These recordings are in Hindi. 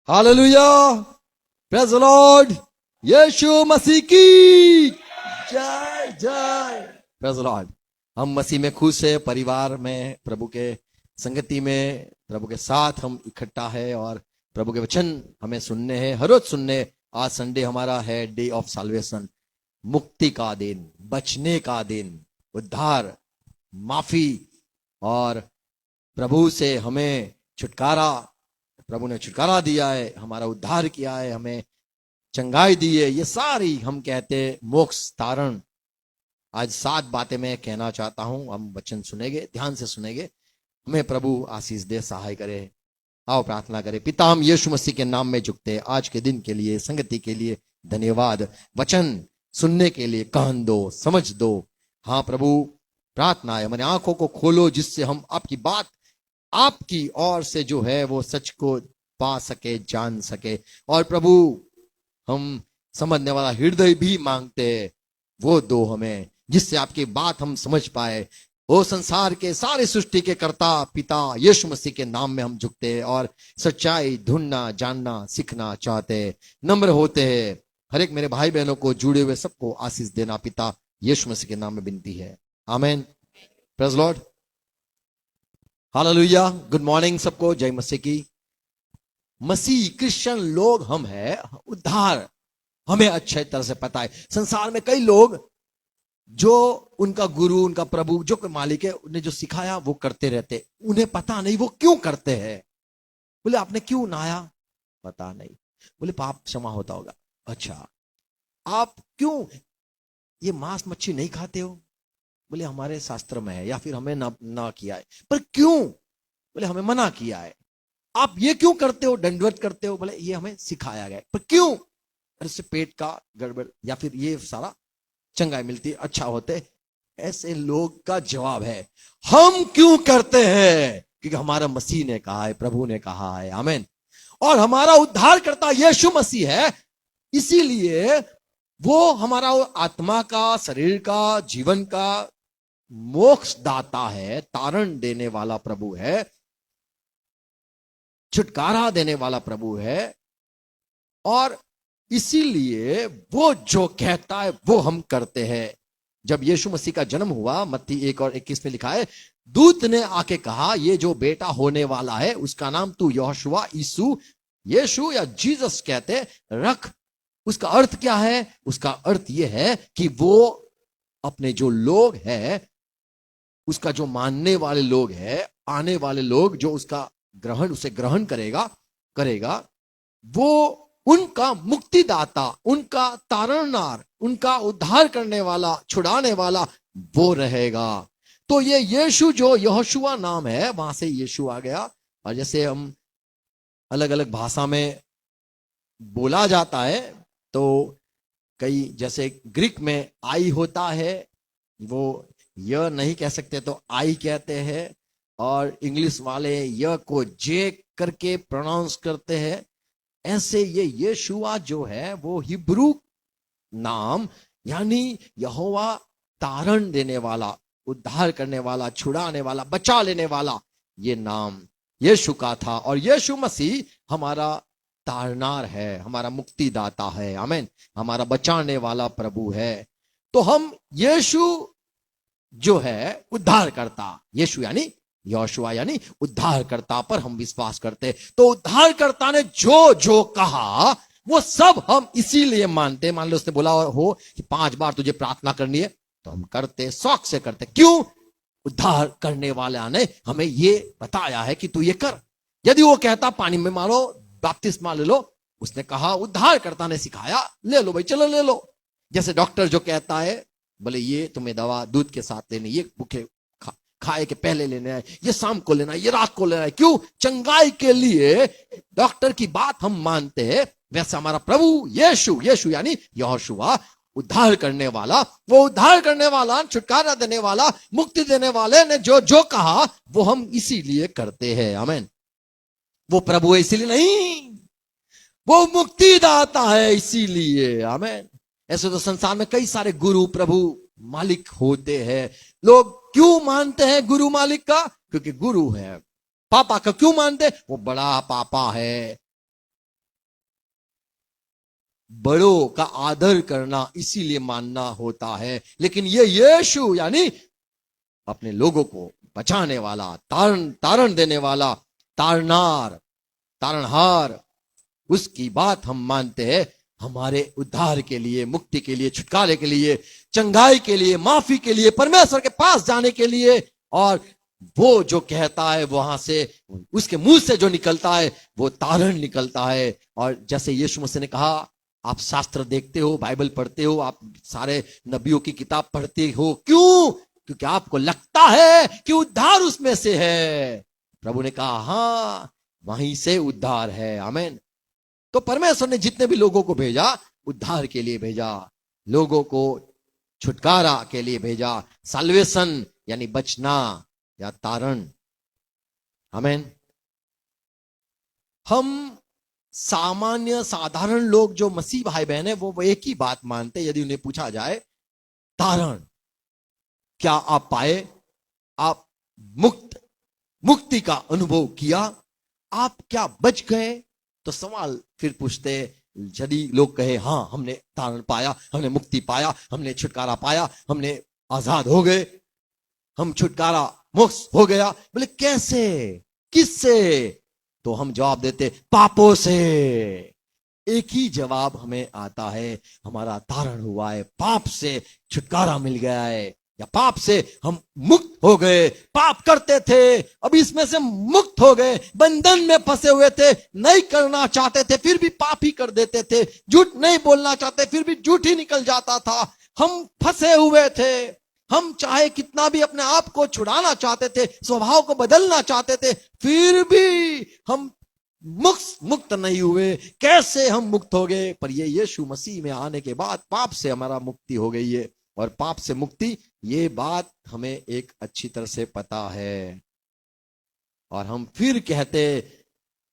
हालेलुया, प्रेज द लॉर्ड, यीशु मसीह की जय जय। Praise the Lord. हम मसीह में खुश है, परिवार में, प्रभु के संगति में, प्रभु के साथ हम इकट्ठा है और प्रभु के वचन हमें सुनने हैं, हर रोज सुनने। आज संडे हमारा है डे ऑफ साल्वेशन, मुक्ति का दिन, बचने का दिन, उद्धार, माफी और प्रभु से हमें छुटकारा, प्रभु ने छुटकारा दिया है, हमारा उद्धार किया है, हमें चंगाई दी है। ये सारी हम कहते मोक्ष तारण। आज 7 बातें मैं कहना चाहता हूं। हम वचन सुनेंगे, ध्यान से सुनेंगे। हमें प्रभु आशीष दे, सहाय करे। आओ प्रार्थना करें। पिता, हम यीशु मसीह के नाम में झुकते हैं। आज के दिन के लिए, संगति के लिए धन्यवाद। वचन सुनने के लिए कान दो, समझ दो। हाँ प्रभु, प्रार्थना है हमारी आंखों को खोलो, जिससे हम आपकी बात, आपकी ओर से जो है वो सच को पा सके, जान सके। और प्रभु, हम समझने वाला हृदय भी मांगते हैं, वो दो हमें, जिससे आपकी बात हम समझ पाए। वो संसार के सारे सृष्टि के कर्ता पिता यीशु मसीह के नाम में हम झुकते हैं और सच्चाई ढूंढना, जानना, सीखना चाहते हैं, नम्र होते हैं। हर एक मेरे भाई बहनों को, जुड़े हुए सबको आशीष देना पिता यीशु मसीह के नाम में विनती है, आमीन। Praise Lord, hallelujah. Good morning सबको, जय मसीह की। मसीह क्रिश्चियन लोग हम हैं, उद्धार हमें अच्छे तरह से पता है। संसार में कई लोग जो उनका गुरु, उनका प्रभु, जो कोई मालिक है, उन्हें जो सिखाया वो करते रहते, उन्हें पता नहीं वो क्यों करते हैं। बोले आपने क्यों नहाया, पता नहीं। बोले पाप क्षमा होता होगा, अच्छा। आप क्यों ये मांस मच्छी नहीं खाते हो, बोले हमारे शास्त्र में है, या फिर हमें ना किया है। पर क्यों, बोले हमें मना किया है। आप ये क्यों करते हो, दंडवत करते हो, बोले ये हमें सिखाया गया है। पर क्यों, इससे पेट का गड़बड़ या फिर ये सारा चंगाई मिलती, अच्छा होते। ऐसे लोग का जवाब है, हम क्यों करते हैं, क्योंकि हमारा मसीह ने कहा है, प्रभु ने कहा है, आमीन। और हमारा उद्धार करता यीशु मसीह है, इसीलिए वो हमारा आत्मा का, शरीर का, जीवन का मोक्ष दाता है, तारण देने वाला प्रभु है, छुटकारा देने वाला प्रभु है। और इसीलिए वो जो कहता है वो हम करते हैं। जब यीशु मसीह का जन्म हुआ, मत्ती 1:21 में लिखा है, दूत ने आके कहा, ये जो बेटा होने वाला है उसका नाम तू यहोशुआ, यीशु या जीसस कहते रख। उसका अर्थ क्या है, उसका अर्थ यह है कि वो अपने जो लोग हैं, उसका जो मानने वाले लोग हैं, आने वाले लोग जो उसका उसे ग्रहण करेगा, वो उनका मुक्तिदाता, उनका तारणहार, उनका उद्धार करने वाला, छुड़ाने वाला वो रहेगा। तो ये यीशु जो यहोशुआ नाम है, वहां से यीशु आ गया। और जैसे हम अलग अलग भाषा में बोला जाता है, तो कई, जैसे ग्रीक में आई होता है, वो यह नहीं कह सकते तो आई कहते हैं। और इंग्लिश वाले यह को जे करके प्रोनाउंस करते हैं। ऐसे ये यीशुआ जो है वो हिब्रू नाम, यानी यहोवा तारण देने वाला, उद्धार करने वाला, छुड़ाने वाला, बचा लेने वाला, ये नाम यीशु का था। और यीशु मसीह हमारा तारनार है, हमारा मुक्तिदाता है, आमीन, हमारा बचाने वाला प्रभु है। तो हम यीशु जो है उद्धार करता, यीशु यानी यहोशुआ यानी उद्धारकर्ता पर हम विश्वास करते। तो उद्धारकर्ता ने जो जो कहा वो सब हम इसीलिए मानते। मान लो उसने बोला हो कि 5 बार तुझे प्रार्थना करनी है, तो हम करते, शौक से करते। क्यों, उद्धार करने वाला ने हमें ये बताया है कि तू ये कर। यदि वो कहता पानी में मारो, बपतिस्मा ले लो, उसने कहा, उद्धारकर्ता ने सिखाया, ले लो भाई, चलो ले लो। जैसे डॉक्टर जो कहता है, बोले ये तुम्हें दवा दूध के साथ लेनी, ये भूखे खाए के पहले लेना है, ये शाम को लेना है, ये रात को लेना है। क्यों, चंगाई के लिए डॉक्टर की बात हम मानते हैं। वैसे हमारा प्रभु यीशु यानी यहोशुआ, उद्धार करने वाला, वो उद्धार करने वाला, छुटकारा देने वाला, मुक्ति देने वाले ने जो जो कहा वो हम इसीलिए करते हैं, आमीन। वो प्रभु है इसीलिए नहीं, वो मुक्तिदाता है इसीलिए, आमीन। ऐसे तो संसार में कई सारे गुरु, प्रभु, मालिक होते हैं। लोग क्यों मानते हैं गुरु मालिक का, क्योंकि गुरु है। पापा का क्यों मानते, वो बड़ा पापा है, बड़ों का आदर करना इसीलिए मानना होता है। लेकिन ये यीशु यानी अपने लोगों को बचाने वाला, तारण देने वाला, तारणहार, उसकी बात हम मानते हैं हमारे उद्धार के लिए, मुक्ति के लिए, छुटकारे के लिए, चंगाई के लिए, माफी के लिए, परमेश्वर के पास जाने के लिए। और वो जो कहता है वहां से, उसके मुंह से जो निकलता है वो तारण निकलता है। और जैसे यीशु मसीह ने कहा, आप शास्त्र देखते हो, बाइबल पढ़ते हो, आप सारे नबियों की किताब पढ़ते हो, क्यों? क्योंकि आपको लगता है कि उद्धार उसमें से है। प्रभु ने कहा हाँ, वहीं से उद्धार है। आमीन। तो परमेश्वर ने जितने भी लोगों को भेजा, उद्धार के लिए भेजा, लोगों को छुटकारा के लिए भेजा, साल्वेशन यानी बचना या तारण। आमीन। हम सामान्य साधारण लोग जो मसीह भाई बहन है, वो एक ही बात मानते हैं। यदि उन्हें पूछा जाए तारण क्या आप पाए, आप मुक्ति का अनुभव किया, आप क्या बच गए, तो सवाल फिर पूछते, यदि लोग कहे हाँ हमने तारण पाया, हमने मुक्ति पाया, हमने छुटकारा पाया, हमने आजाद हो गए, हम छुटकारा मुक्त हो गया, बोले कैसे, किससे? तो हम जवाब देते पापों से। एक ही जवाब हमें आता है, हमारा तारण हुआ है, पाप से छुटकारा मिल गया है, या पाप से हम मुक्त हो गए। पाप करते थे, अब इसमें से मुक्त हो गए। बंधन में फंसे हुए थे, नहीं करना चाहते थे फिर भी पाप ही कर देते थे, झूठ नहीं बोलना चाहते फिर भी झूठ ही निकल जाता था। हम फंसे हुए थे, हम चाहे कितना भी अपने आप को छुड़ाना चाहते थे, स्वभाव को बदलना चाहते थे, फिर भी हम मुक्त नहीं हुए। कैसे हम मुक्त हो गए? पर ये यीशु मसीह में आने के बाद पाप से हमारा मुक्ति हो गई है। और पाप से मुक्ति, ये बात हमें एक अच्छी तरह से पता है। और हम फिर कहते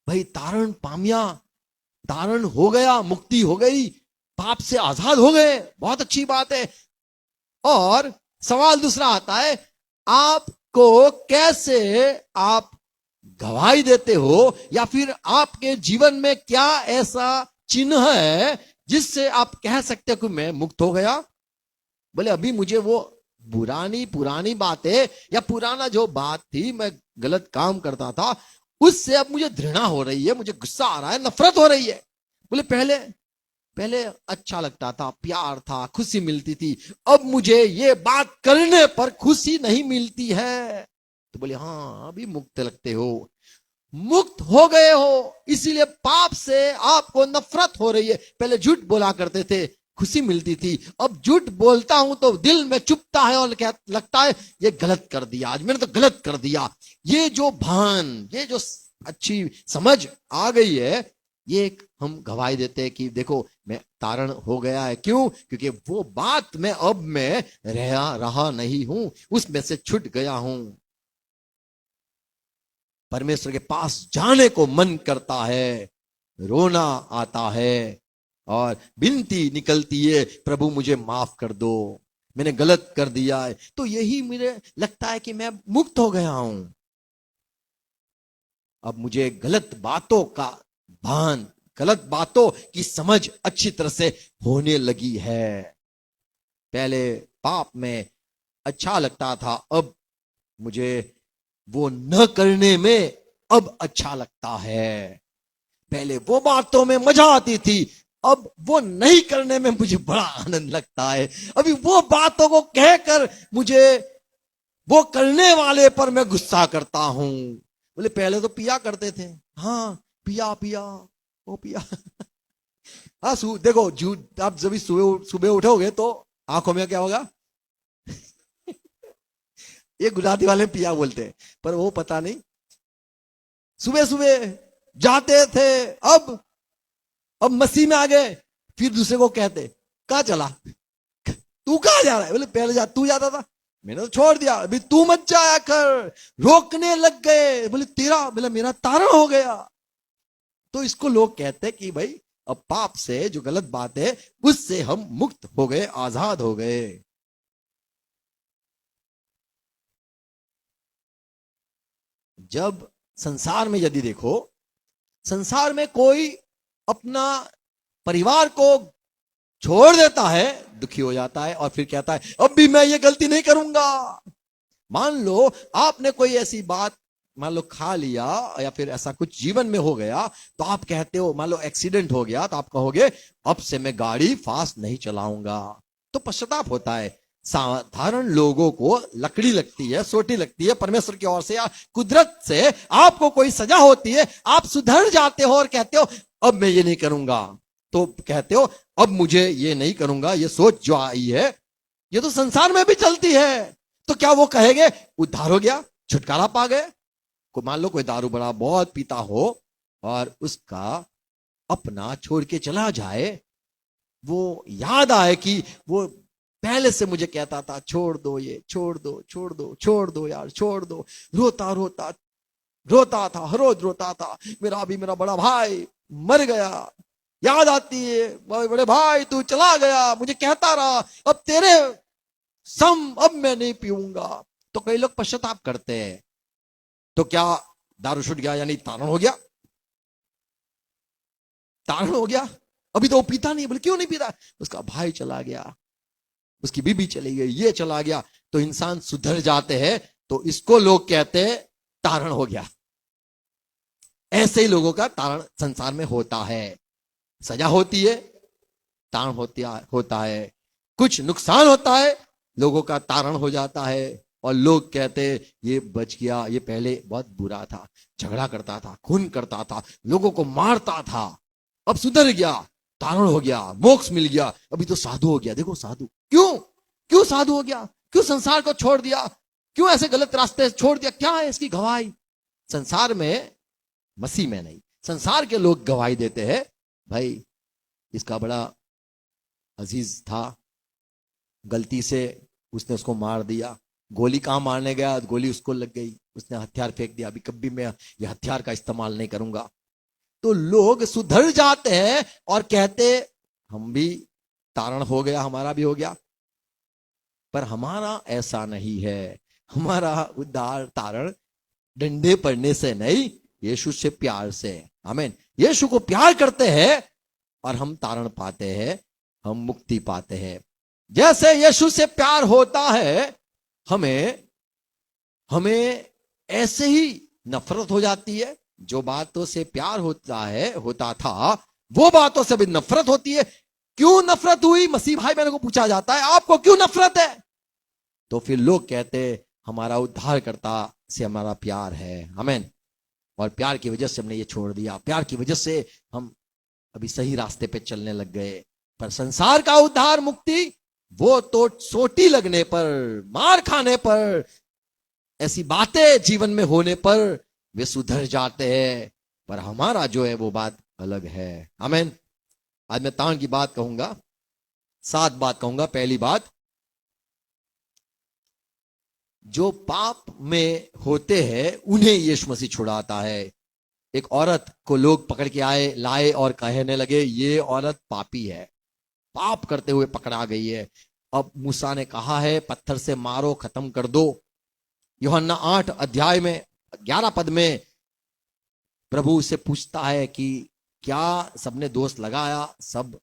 भाई तारण पामिया, तारण हो गया, मुक्ति हो गई, पाप से आजाद हो गए, बहुत अच्छी बात है। और सवाल दूसरा आता है, आपको कैसे आप गवाही देते हो, या फिर आपके जीवन में क्या ऐसा चिन्ह है जिससे आप कह सकते हो कि मैं मुक्त हो गया? बोले अभी मुझे वो पुरानी बातें या पुराना जो बात थी, मैं गलत काम करता था, उससे अब मुझे घृणा हो रही है, मुझे गुस्सा आ रहा है, नफरत हो रही है। बोले पहले अच्छा लगता था, प्यार था, खुशी मिलती थी, अब मुझे ये बात करने पर खुशी नहीं मिलती है। तो बोले हाँ, अभी मुक्त लगते हो, मुक्त हो गए हो, इसीलिए पाप से आपको नफरत हो रही है। पहले झूठ बोला करते थे, खुशी मिलती थी, अब झूठ बोलता हूं तो दिल में चुभता है और क्या लगता है ये गलत कर दिया, आज मैंने तो गलत कर दिया। ये जो भान, ये जो अच्छी समझ आ गई है, ये एक हम गवाही देते हैं कि देखो मैं तारण हो गया है। क्यों? क्योंकि वो बात में अब मैं रहा नहीं हूं, उसमें से छूट गया हूं। परमेश्वर के पास जाने को मन करता है, रोना आता है और विनती निकलती है, प्रभु मुझे माफ कर दो, मैंने गलत कर दिया है। तो यही मुझे लगता है कि मैं मुक्त हो गया हूं। अब मुझे गलत बातों का भान, गलत बातों की समझ अच्छी तरह से होने लगी है। पहले पाप में अच्छा लगता था, अब मुझे वो न करने में अब अच्छा लगता है। पहले वो बातों में मजा आती थी, अब वो नहीं करने में मुझे बड़ा आनंद लगता है। अभी वो बातों को कहकर मुझे वो करने वाले पर मैं गुस्सा करता हूं। बोले पहले तो पिया करते थे, हाँ पिया वो पिया हाँ देखो झूठ, आप जब सुबह उठोगे तो आंखों में क्या होगा ये गुलाटी वाले पिया बोलते हैं, पर वो पता नहीं। सुबह सुबह जाते थे, अब मसीह में आ गए, फिर दूसरे को कहते कहां चला, तू कहां जा रहा है? बोले पहले तू जाता था, मैंने तो छोड़ दिया, अभी तू मत जाया कर, रोकने लग गए। बोले बोले मेरा तारण हो गया। तो इसको लोग कहते हैं कि भाई अब पाप से जो गलत बात है उससे हम मुक्त हो गए, आजाद हो गए। जब संसार में यदि देखो, संसार में कोई अपना परिवार को छोड़ देता है, दुखी हो जाता है और फिर कहता है अब भी मैं ये गलती नहीं करूंगा। मान लो आपने कोई ऐसी बात मान लो खा लिया या फिर ऐसा कुछ जीवन में हो गया, तो आप कहते हो, मान लो एक्सीडेंट हो गया, तो आप कहोगे अब से मैं गाड़ी फास्ट नहीं चलाऊंगा। तो पश्चाताप होता है। साधारण लोगों को लकड़ी लगती है, सोटी लगती है, परमेश्वर की ओर से या कुदरत से आपको कोई सजा होती है, आप सुधर जाते हो और कहते हो अब मैं ये नहीं करूंगा। तो कहते हो अब मुझे ये नहीं करूंगा, ये सोच जो आई है ये तो संसार में भी चलती है। तो क्या वो कहेंगे उद्धार हो गया, छुटकारा पा गए? को मान लो कोई दारू बड़ा बहुत पीता हो और उसका अपना छोड़ के चला जाए, वो याद आए कि वो पहले से मुझे कहता था छोड़ दो, ये छोड़ दो, छोड़ दो, छोड़ दो यार, छोड़ दो। रोता रोता रोता था, हर रोज रोता था, मेरा बड़ा भाई मर गया, याद आती है बड़े भाई तू चला गया, मुझे कहता रहा अब तेरे सम अब मैं नहीं पीऊंगा। तो कई लोग पश्चाताप करते हैं। तो क्या दारू छूट गया यानी तारण हो गया? तारण हो गया? अभी तो वो पीता नहीं। बोले क्यों नहीं पीता? उसका भाई चला गया, उसकी बीबी चली गई, ये चला गया। तो इंसान सुधर जाते हैं, तो इसको लोग कहते हैं तारण हो गया। ऐसे ही लोगों का तारण संसार में होता है। सजा होती है, तारण होता है, कुछ नुकसान होता है, लोगों का तारण हो जाता है। और लोग कहते ये बच गया, ये पहले बहुत बुरा था, झगड़ा करता था, खून करता था, लोगों को मारता था, अब सुधर गया, तारण हो गया, मोक्ष मिल गया, अभी तो साधु हो गया। देखो साधु क्यों साधु हो गया, क्यों संसार को छोड़ दिया, क्यों ऐसे गलत रास्ते छोड़ दिया, क्या है इसकी गवाही? संसार में, मसीह में नहीं, संसार के लोग गवाही देते हैं भाई इसका बड़ा अजीज था, गलती से उसने उसको मार दिया, गोली कहां मारने गया, गोली उसको लग गई, उसने हथियार फेंक दिया, अभी कभी मैं ये हथियार का इस्तेमाल नहीं करूंगा। तो लोग सुधर जाते हैं और कहते हम भी तारण हो गया, हमारा भी हो गया। पर हमारा ऐसा नहीं है। हमारा उद्धार तारण डंडे पड़ने से नहीं, यीशु से प्यार से। आमीन। यीशु को प्यार करते हैं और हम तारण पाते हैं, हम मुक्ति पाते हैं। जैसे यीशु से प्यार होता है, हमें ऐसे ही नफरत हो जाती है। जो बातों से प्यार होता था, वो बातों से भी नफरत होती है। क्यों नफरत हुई? मसीह भाई बहनों को पूछा जाता है आपको क्यों नफरत है? तो फिर लोग कहते हमारा उद्धारकर्ता से हमारा प्यार है। आमीन। और प्यार की वजह से हमने ये छोड़ दिया, प्यार की वजह से हम अभी सही रास्ते पे चलने लग गए। पर संसार का उद्धार मुक्ति वो तो सोटी लगने पर, मार खाने पर, ऐसी बातें जीवन में होने पर वे सुधर जाते हैं। पर हमारा जो है वो बात अलग है। आमीन। आज मैं तारण की बात कहूंगा, 7 बात कहूंगा। पहली बात, जो पाप में होते हैं उन्हें यीशु मसीह छुड़ाता है। एक औरत को लोग पकड़ के लाए और कहने लगे ये औरत पापी है, पाप करते हुए पकड़ा गई है। अब मूसा ने कहा है पत्थर से मारो, खत्म कर दो। यूहन्ना 8 अध्याय में 11 पद में प्रभु से पूछता है कि क्या सबने दोष लगाया? सब,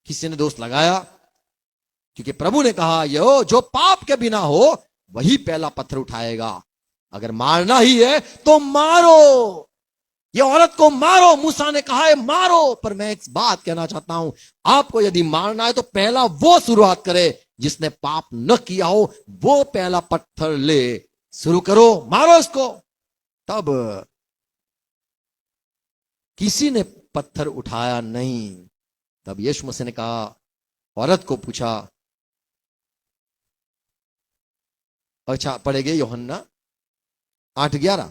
किसी ने दोष लगाया? क्योंकि प्रभु ने कहा यो जो पाप के बिना हो वही पहला पत्थर उठाएगा। अगर मारना ही है तो मारो, ये औरत को मारो। मूसा ने कहा है मारो। पर मैं एक बात कहना चाहता हूं, आपको यदि मारना है तो पहला वो शुरुआत करे जिसने पाप न किया हो, वो पहला पत्थर ले शुरू करो, मारो इसको। तब किसी ने पत्थर उठाया नहीं। तब यीशु मसीह ने कहा, औरत को पूछा, अच्छा पढ़ेंगे यूहन्ना 8:11।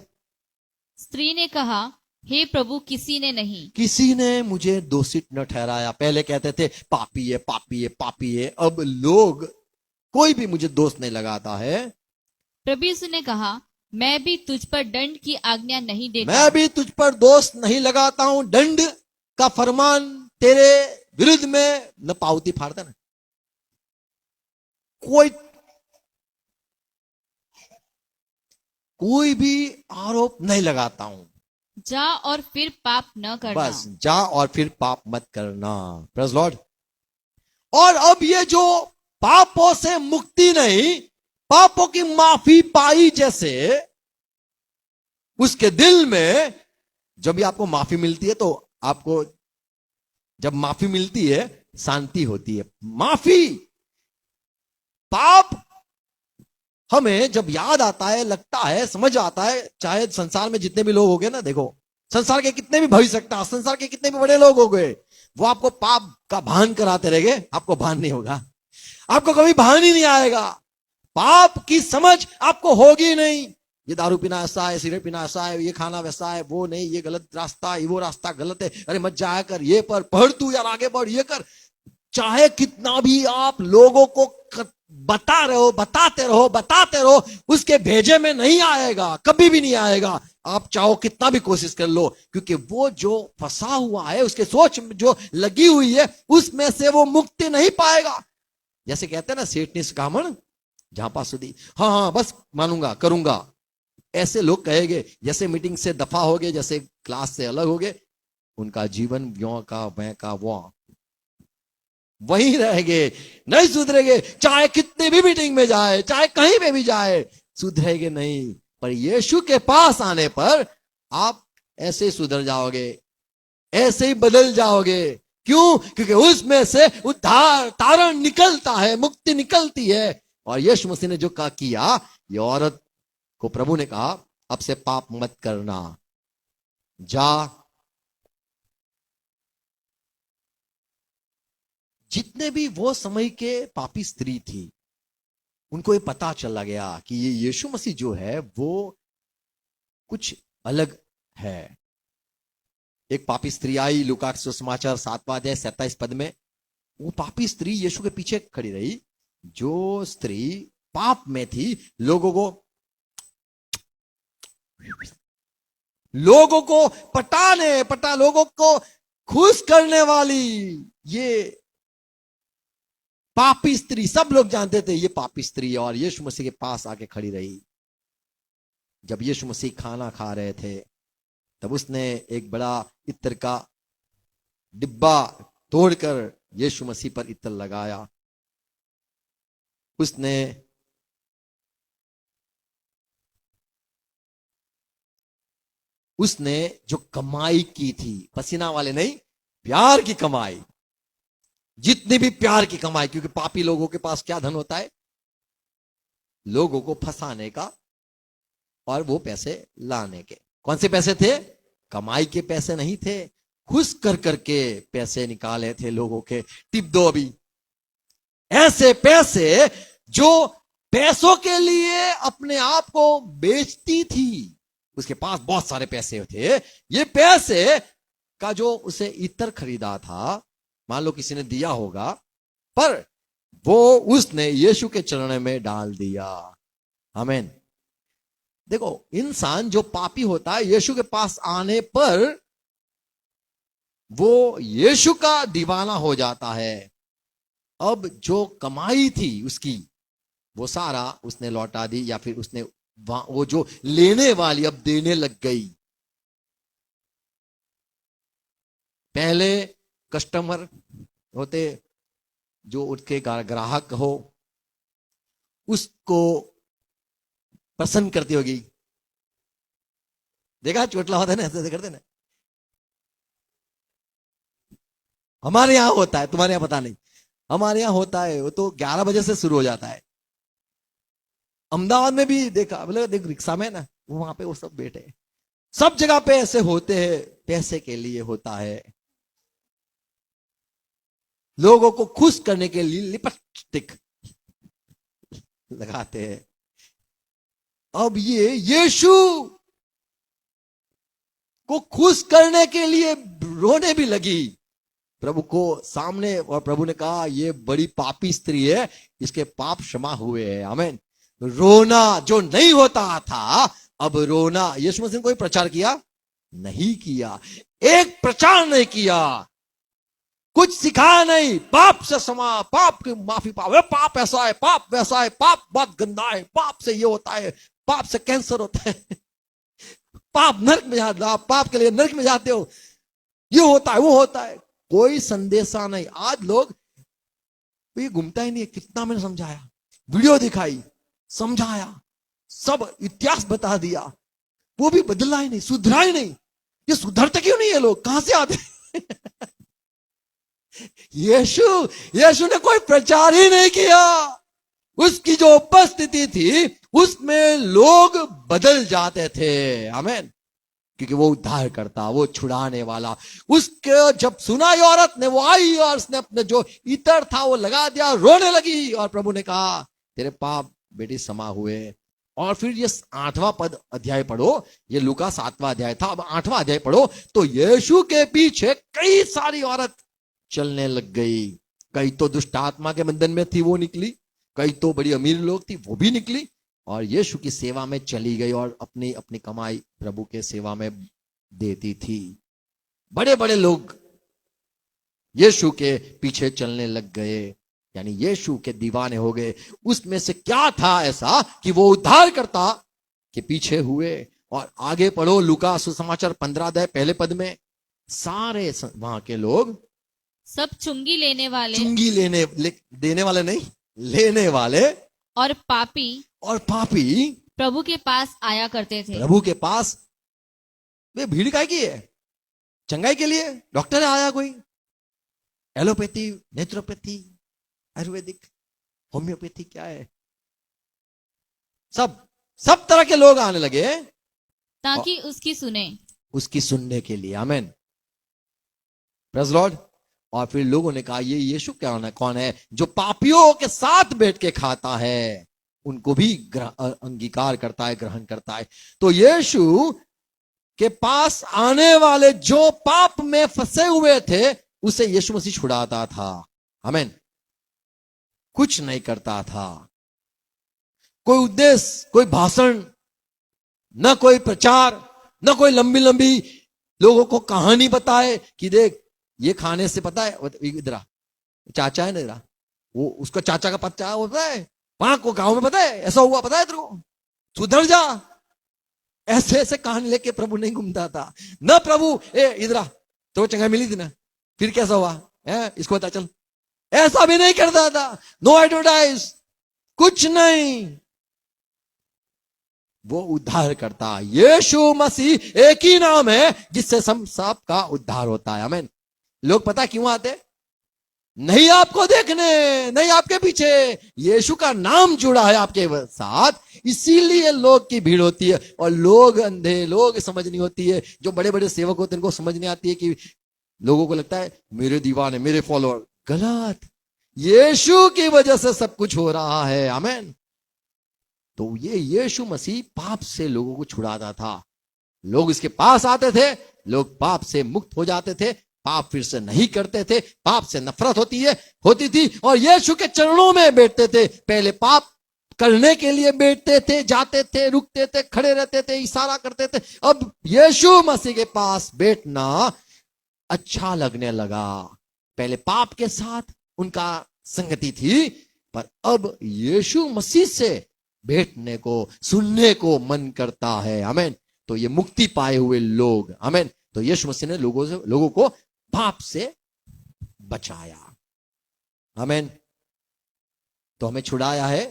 स्त्री ने कहा हे प्रभु किसी ने नहीं, किसी ने मुझे दोषित न ठहराया। पहले कहते थे पापी है, पापी है, पापी है। अब लोग कोई भी मुझे दोष नहीं लगाता है। प्रभु यीशु ने कहा मैं भी तुझ पर दंड की आज्ञा नहीं देता, मैं भी तुझ पर दोष नहीं लगाता हूं। दंड का फरमान तेरे विरुद्ध में न पावती फाड़ता ना, कोई भी आरोप नहीं लगाता हूं। जा और फिर पाप न करना। बस जा और फिर पाप मत करना। Praise lord. और अब ये जो पापों से मुक्ति नहीं, पापों की माफी पाई जैसे उसके दिल में जब भी आपको माफी मिलती है, तो आपको जब माफी मिलती है शांति होती है। माफी, पाप हमें जब याद आता है, लगता है, समझ आता है, चाहे संसार में जितने भी लोग हो गए ना, देखो संसार के कितने भी भविष्यवक्ता, संसार के कितने भी बड़े लोग हो गए, वो आपको पाप का भान कराते रहेंगे, आपको भान नहीं होगा, आपको कभी भान ही नहीं आएगा, पाप की समझ आपको होगी नहीं। ये दारू पीना ऐसा है, सिगरेट पीना ऐसा है, ये खाना वैसा है, वो नहीं, ये गलत रास्ता है, वो रास्ता गलत है, अरे मत जाया कर, ये पर पढ़ तू यार, आगे बढ़, ये कर। चाहे कितना भी आप लोगों को बताते रहो, उसके भेजे में नहीं आएगा, कभी भी नहीं आएगा। आप चाहो कितना भी कोशिश कर लो, क्योंकि वो जो फंसा हुआ है, उसके सोच जो लगी हुई है, उसमें से वो मुक्ति नहीं पाएगा। जैसे कहते हैं ना, सेठ ने कामण झापा सुधी, हाँ हाँ बस मानूंगा करूंगा, ऐसे लोग कहेंगे जैसे मीटिंग से दफा हो गए, जैसे क्लास से अलग हो गए, उनका जीवन यों का वह का वो वहीं रहेंगे, नहीं सुधरेंगे, चाहे कितने भी मीटिंग में जाए, चाहे कहीं पे भी जाए, सुधरेंगे नहीं। पर यीशु के पास आने पर आप ऐसे सुधर जाओगे, ऐसे ही बदल जाओगे। क्यों? क्योंकि उसमें से उद्धार, तारण निकलता है, मुक्ति निकलती है। और यीशु मसीह ने जो कहा किया, ये औरत को प्रभु ने कहा, अब से पाप मत करना, जा। जितने भी वो समय के पापी स्त्री थी, उनको ये पता चला गया कि ये यीशु मसीह जो है वो कुछ अलग है। एक पापी स्त्री आई, लूका का सुसमाचार 7वां अध्याय 27 पद में, वो पापी स्त्री यीशु के पीछे खड़ी रही। जो स्त्री पाप में थी, लोगों को लोगों को खुश करने वाली, ये पापी स्त्री, सब लोग जानते थे ये पापी स्त्री है, और यीशु मसीह के पास आके खड़ी रही। जब यीशु मसीह खाना खा रहे थे, तब उसने एक बड़ा इत्र का डिब्बा तोड़कर यीशु मसीह पर इत्र लगाया। उसने जो कमाई की थी, पसीना वाले नहीं, प्यार की कमाई, जितनी भी प्यार की कमाई, क्योंकि पापी लोगों के पास क्या धन होता है? लोगों को फंसाने का और वो पैसे लाने के। कौन से पैसे थे? कमाई के पैसे नहीं थे, खुश कर करके पैसे निकाले थे लोगों के। टिप दो अभी। ऐसे पैसे जो पैसों के लिए अपने आप को बेचती थी, उसके पास बहुत सारे पैसे थे। ये पैसे का जो उसे इत्र खरीदा था, मान लो किसी ने दिया होगा, पर वो उसने यीशु के चरण में डाल दिया। आमीन। देखो, इंसान जो पापी होता है, यीशु के पास आने पर वो यीशु का दीवाना हो जाता है। अब जो कमाई थी उसकी, वो सारा उसने लौटा दी, या फिर उसने वो जो लेने वाली अब देने लग गई। पहले कस्टमर होते, जो उसके ग्राहक हो, उसको पसंद करती होगी। देखा, चोटला होता है ना, ऐसे करते ना। हमारे यहां होता है, तुम्हारे यहां पता नहीं, हमारे यहां होता है। वो तो 11 बजे से शुरू हो जाता है। अहमदाबाद में भी देखा, बोले देख रिक्शा में ना, वहां पे वो सब बैठे, सब जगह पे ऐसे होते हैं, पैसे के लिए होता है। लोगों को खुश करने के लिए लिपस्टिक लगाते हैं। अब ये यीशु को खुश करने के लिए रोने भी लगी प्रभु को सामने, और प्रभु ने कहा ये बड़ी पापी स्त्री है, इसके पाप क्षमा हुए हैं। आमीन। रोना जो नहीं होता था, अब रोना। यीशु मसीह ने कोई प्रचार किया? नहीं किया, एक प्रचार नहीं किया, कुछ सिखाया नहीं। पाप से क्षमा, पाप की माफी पाओ, पाप ऐसा है, पाप वैसा है, पाप बहुत गंदा है, पाप से ये होता है, पाप से कैंसर होता है, पाप नरक में जाते हो, पाप के लिए नरक में जाते हो, ये होता है वो होता है। कोई संदेशा नहीं। आज लोग तो ये घूमता ही नहीं है। कितना मैंने समझाया, वीडियो दिखाई, समझाया, सब इतिहास बता दिया, वो भी बदला ही नहीं, सुधरा ही नहीं। ये सुधरते क्यों नहीं है लोग, कहां से आते? यीशु यीशु ने कोई प्रचार ही नहीं किया। उसकी जो उपस्थिति थी उसमें लोग बदल जाते थे। आमीन। क्योंकि वो उद्धार करता, वो छुड़ाने वाला। उसके जब सुना ये औरत ने, वो आई और उसने अपने जो इतर था वो लगा दिया, रोने लगी। और प्रभु ने कहा तेरे पाप बेटी समा हुए। और फिर ये 8वां पद अध्याय पढ़ो, ये लूका 7वां अध्याय था, अब 8वां अध्याय पढ़ो तो यीशु के पीछे कई सारी औरत चलने लग गई। कई तो दुष्ट आत्मा के बंधन में थी, वो निकली। कई तो बड़ी अमीर लोग थी, वो भी निकली और यीशु की सेवा में चली गई और अपनी अपनी कमाई प्रभु के सेवा में देती थी। बड़े बड़े लोग यीशु के पीछे चलने लग गए, यानी यीशु के दीवाने हो गए। उसमें से क्या था ऐसा कि वो उद्धार करता के पीछे हुए। और आगे पढ़ो लूका सुसमाचार 15 अध्याय पहले पद में, सारे वहां के लोग सब चुंगी लेने वाले चुंगी देने वाले नहीं, लेने वाले और पापी प्रभु के पास आया करते थे। प्रभु के पास। वे भीड़ काय की है? चंगाई के लिए। डॉक्टर आया कोई, एलोपैथी, नेत्रोपैथी, आयुर्वेदिक, होम्योपैथी, क्या है, सब तरह के लोग आने लगे ताकि उसकी सुनने के लिए। आमीन, प्रेज़ लॉर्ड। और फिर लोगों ने कहा ये यीशु कौन है जो पापियों के साथ बैठ के खाता है, उनको भी अंगीकार करता है, ग्रहण करता है। तो यीशु के पास आने वाले जो पाप में फंसे हुए थे उसे यीशु मसीह छुड़ाता था। आमीन। कुछ नहीं करता था, कोई उद्देश्य, कोई भाषण, न कोई प्रचार, न कोई लंबी लंबी लोगों को कहानी बताए कि देख ये खाने से पता है, इधर चाचा है ना, इधर वो उसका चाचा का पता होता है, वहां को गांव में पता है ऐसा हुआ, पता है तेरे को, सुधर जा। ऐसे ऐसे कहानी लेके प्रभु नहीं घूमता था। न प्रभु इधर तो चंगाई मिली थी ना, फिर कैसा हुआ इसको पता चल, ऐसा भी नहीं करता था। नो एडवर्टाइज, कुछ नहीं। वो उद्धार करता। यीशु मसीह एक ही नाम है जिससे सबका उद्धार होता है। आमीन। लोग पता क्यों आते? नहीं आपको देखने, नहीं आपके पीछे, यीशु का नाम जुड़ा है आपके साथ, इसीलिए लोग की भीड़ होती है। और लोग अंधे, लोग समझ नहीं होती है, जो बड़े बड़े सेवक होते हैं इनको समझ नहीं आती है कि लोगों को लगता है मेरे दीवाने, मेरे फॉलोअर। गलत, यीशु की वजह से सब कुछ हो रहा है। आमीन। तो ये यीशु मसीह पाप से लोगों को छुड़ाता था। लोग इसके पास आते थे, लोग पाप से मुक्त हो जाते थे, पाप फिर से नहीं करते थे, पाप से नफरत होती थी और यीशु के चरणों में बैठते थे। पहले पाप करने के लिए बैठते थे, जाते थे, रुकते थे, खड़े रहते थे, इशारा करते थे। अब यीशु मसीह के पास बैठना अच्छा लगने लगा। पहले पाप के साथ उनका संगति थी, पर अब यीशु मसीह से बैठने को, सुनने को मन करता है। आमीन। तो ये मुक्ति पाए हुए लोग, आमीन। तो यीशु मसीह ने लोगों को पाप से बचाया। आमीन। तो हमें छुड़ाया है,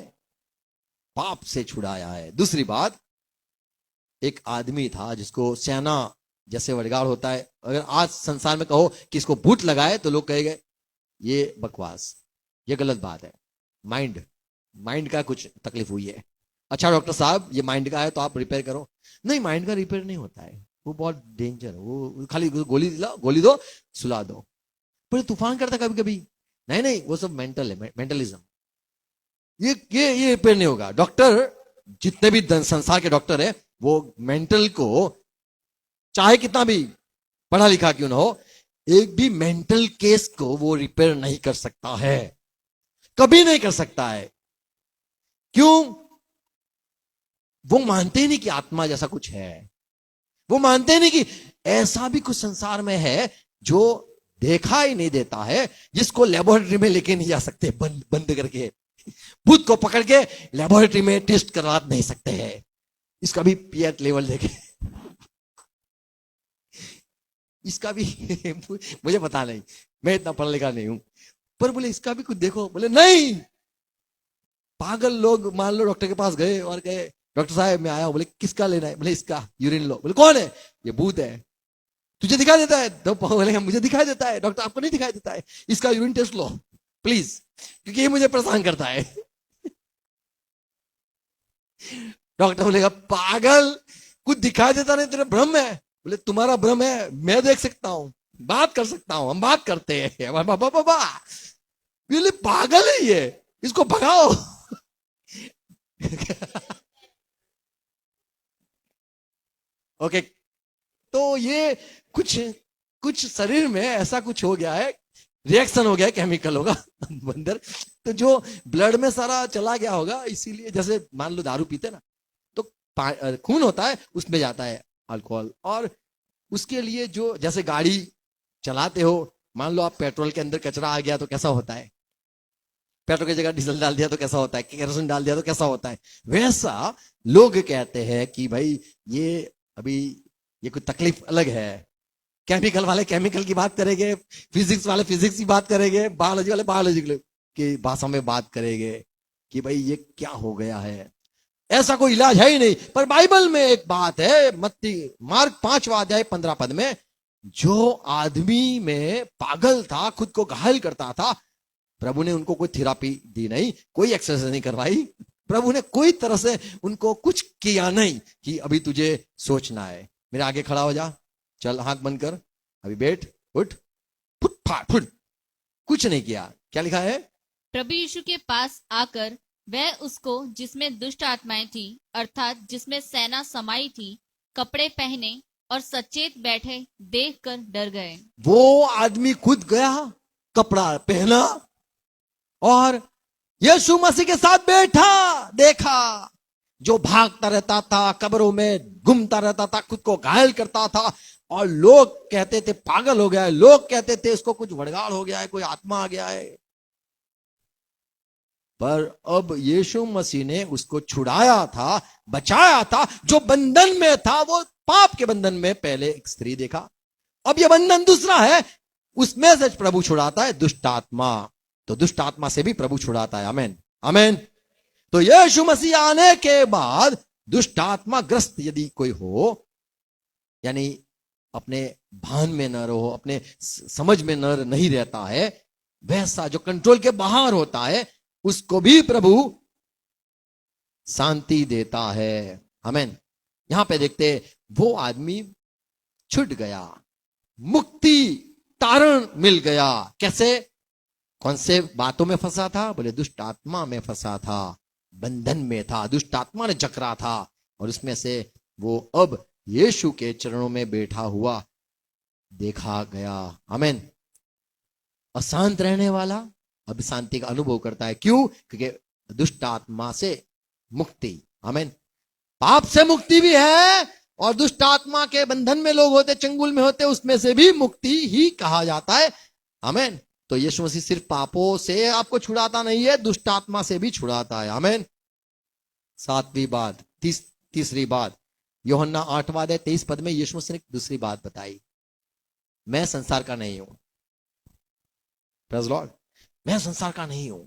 पाप से छुड़ाया है। दूसरी बात, एक आदमी था जिसको सेना जैसे वडगाड़ होता है, अगर आज संसार में कहो कि इसको भूत लगाए तो लोग कहेंगे ये बकवास, ये गलत बात है, माइंड का कुछ तकलीफ हुई है। अच्छा डॉक्टर साहब ये माइंड का है तो आप रिपेयर करो। नहीं, माइंड का रिपेयर नहीं होता है, वो बहुत डेंजर है, वो खाली गोली दो, सुला दो। पर तूफान करता कभी कभी, नहीं वो सब मेंटल है, मेंटलिज्म। ये रिपेयर नहीं होगा। डॉक्टर जितने भी संसार के डॉक्टर है वो मेंटल को, चाहे कितना भी पढ़ा लिखा क्यों ना हो, एक भी मेंटल केस को वो रिपेयर नहीं कर सकता है, कभी नहीं कर सकता है। क्यों? वो मानते ही नहीं कि आत्मा जैसा कुछ है, वो मानते ही नहीं कि ऐसा भी कुछ संसार में है जो देखा ही नहीं देता है, जिसको लेबोरेटरी में लेके नहीं जा सकते, बंद करके भूत को पकड़ के लेबोरेटरी में टेस्ट करवा नहीं सकते हैं। इसका भी पीएच लेवल देखे, इसका भी मुझे पता नहीं, मैं इतना पढ़ा लिखा नहीं हूं, पर बोले इसका भी कुछ देखो। बोले नहीं। पागल लोग मान लो डॉक्टर के पास गए और कहे डॉक्टर साहब मैं आया हूं। बोले किसका लेना है? बोले इसका यूरिन लो। बोले कौन है? ये भूत है। तुझे दिखाई देता है? तो बोले मुझे दिखाई देता है। डॉक्टर आपको नहीं दिखाई देता है? इसका यूरिन टेस्ट लो प्लीज, क्योंकि ये मुझे परेशान करता है। डॉक्टर बोलेगा पागल, कुछ दिखाई देता नहीं, तेरा भ्रम है। बोले तुम्हारा भ्रम है, मैं देख सकता हूं, बात कर सकता हूं, हम बात करते हैं। बाबा बोले पागल है ये, इसको भगाओ। ओके, तो ये कुछ शरीर में ऐसा कुछ हो गया है, रिएक्शन हो गया है, केमिकल होगा अंदर, तो जो ब्लड में सारा चला गया होगा। इसीलिए जैसे मान लो दारू पीते ना, तो खून होता है, उसमें जाता है अल्कोहल। और उसके लिए जो जैसे गाड़ी चलाते हो, मान लो आप पेट्रोल के अंदर कचरा आ गया तो कैसा होता है? पेट्रोल की जगह डीजल डाल दिया तो कैसा होता है? केरोसिन डाल दिया तो कैसा होता है? वैसा लोग कहते हैं कि भाई ये अभी ये कोई तकलीफ अलग है। केमिकल वाले केमिकल की बात करेंगे, फिजिक्स वाले फिजिक्स की बात करेंगे, बायोलॉजी वाले बायोलॉजी की भाषा में बात करेंगे कि भाई ये क्या हो गया है। ऐसा कोई इलाज है ही नहीं। पर बाइबल में एक बात है, मत्ती मार्क 5वां अध्याय 15 पद में, जो आदमी में पागल था, खुद को घायल करता था, प्रभु ने उनको कोई थेरापी दी नहीं, कोई एक्सरसाइज नहीं करवाई, प्रभु ने कोई तरह से उनको कुछ किया नहीं कि अभी तुझे सोचना है, मेरे आगे खड़ा हो जा, चल हाथ बंद कर, अभी बैठ, उठ, फुट फाट फुट, कुछ नहीं किया। क्या लिखा है? प्रभु यीशु के पास आकर वह उसको, जिसमें दुष्ट आत्माएं थी, अर्थात जिसमें सेना समाई थी, कपड़े पहने और सचेत बैठे देखकर डर गए। वो आदमी खुद गया, कपड़ा पहना और यीशु मसीह के साथ बैठा, देखा जो भागता रहता था, कब्रों में घूमता रहता था, खुद को घायल करता था, और लोग कहते थे पागल हो गया है, लोग कहते थे इसको कुछ वड़गाड़ हो गया है, कोई आत्मा आ गया है। पर अब यीशु मसीह ने उसको छुड़ाया था, बचाया था। जो बंधन में था, वो पाप के बंधन में पहले एक स्त्री देखा, अब यह बंधन दूसरा है, उसमें से प्रभु छुड़ाता है दुष्ट आत्मा, तो दुष्ट आत्मा से भी प्रभु छुड़ाता है। आमेन आमेन। तो यीशु मसीह आने के बाद दुष्ट आत्मा ग्रस्त यदि कोई हो, यानी अपने भान में न रहो, अपने समझ में नहीं रहता है, वैसा जो कंट्रोल के बाहर होता है, उसको भी प्रभु शांति देता है। आमेन। यहां पे देखते वो आदमी छूट गया, मुक्ति तारण मिल गया। कैसे? कौन से बातों में फंसा था? बोले दुष्ट आत्मा में फंसा था, बंधन में था, दुष्ट आत्मा ने जकड़ा था, और उसमें से वो अब यीशु के चरणों में बैठा हुआ देखा गया। आमेन। अशांत रहने वाला अब शांति का अनुभव करता है। क्यों? क्योंकि दुष्ट आत्मा से मुक्ति। आमेन। पाप से मुक्ति भी है, और दुष्ट आत्मा के बंधन में लोग होते, चंगुल में होते, उसमें से भी मुक्ति ही कहा जाता है। आमेन। तो यीशु मसीह सिर्फ पापों से आपको छुड़ाता नहीं है, दुष्ट आत्मा से भी छुड़ाता है। आमेन। सातवीं बात, तीसरी बात, यूहन्ना 8वां अध्याय 23 पद में यीशु मसीह ने दूसरी बात बताई, मैं संसार का नहीं हूं। Praise Lord. मैं संसार का नहीं हूं।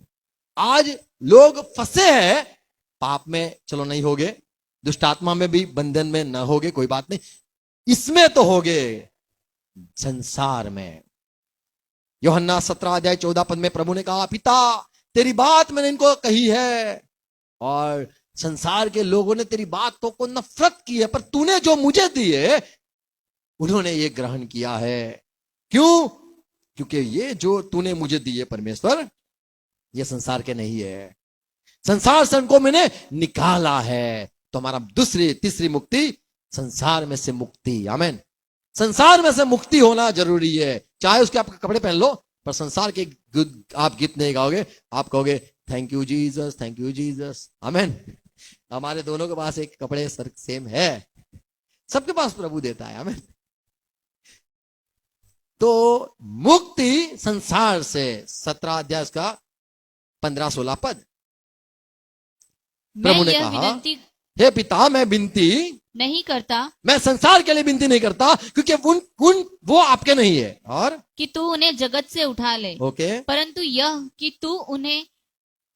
आज लोग फंसे हैं पाप में, चलो नहीं होगे, दुष्ट आत्मा में भी बंधन में न होगे, कोई बात नहीं, इसमें तो होगे, संसार में। यूहन्ना 17 अध्याय 14 पद में प्रभु ने कहा, पिता तेरी बात मैंने इनको कही है, और संसार के लोगों ने तेरी बातों को नफरत की है, पर तूने जो मुझे दिए उन्होंने ये ग्रहण किया है। क्यों? क्योंकि ये जो तूने मुझे दिए परमेश्वर, ये संसार के नहीं है, संसार से उनको मैंने निकाला है। तो हमारा तीसरी मुक्ति, संसार में से मुक्ति। आमेन। संसार में से मुक्ति होना जरूरी है। चाहे उसके आप कपड़े पहन लो, पर संसार के आप गीत नहीं गाओगे, आप कहोगे thank you Jesus, thank you Jesus. Amen. हमारे दोनों के पास एक कपड़े सर सेम है, सबके पास प्रभु देता है। आमेन। तो मुक्ति संसार से, 17 अध्याय का 15-16 पद। प्रभु ने कहा, हे पिता मैं विनती नहीं करता मैं संसार के लिए विनती नहीं करता, क्योंकि वो आपके नहीं है। और कि तू उन्हें जगत से उठा ले, ओके, परंतु यह कि तू उन्हें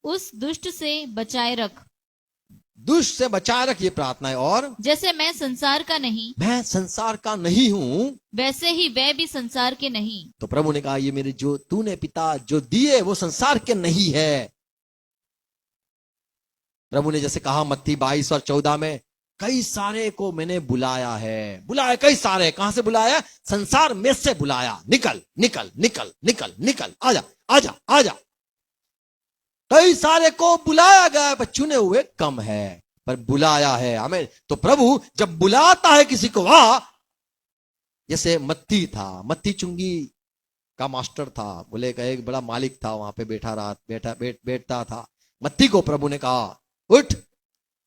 उस दुष्ट से बचाए रख। दुष्ट से बचाए रख, ये प्रार्थना है। और जैसे मैं संसार का नहीं, मैं संसार का नहीं हूं, वैसे ही वह भी संसार के नहीं। तो प्रभु ने कहा ये मेरे जो तूने पिता जो दिए वो संसार के नहीं है। प्रभु ने जैसे कहा मत्ती 22 और 14 में, कई सारे को मैंने बुलाया है। बुलाया कई सारे, कहां से बुलाया? संसार में से बुलाया। निकल निकल निकल निकल निकल, आजा आजा आजा। कई सारे को बुलाया गया, पर चुने हुए कम है, पर बुलाया है। हमें तो प्रभु जब बुलाता है किसी को, वहां जैसे मत्ती था, मत्ती चुंगी का मास्टर था, बोले का एक बड़ा मालिक था, वहां पे बैठता था। मत्ती को प्रभु ने कहा उठ,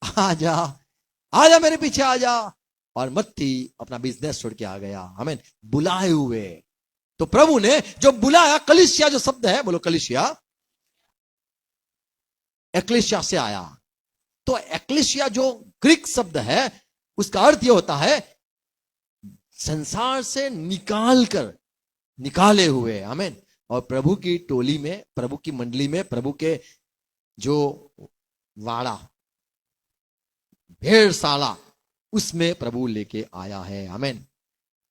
आजा आजा मेरे पीछे आजा, और मत्ती अपना बिजनेस छोड़ के आ गया। हमें बुलाए हुए, तो प्रभु ने जो बुलाया, कलीसिया जो शब्द है, बोलो कलीसिया, एक्लेसिया से आया। तो एक्लेसिया जो ग्रीक शब्द है, उसका अर्थ यह होता है संसार से निकाले हुए। आमीन। और प्रभु की टोली में, प्रभु की मंडली में, प्रभु के जो वाड़ा, भेड़शाला, उसमें प्रभु लेके आया है। आमीन।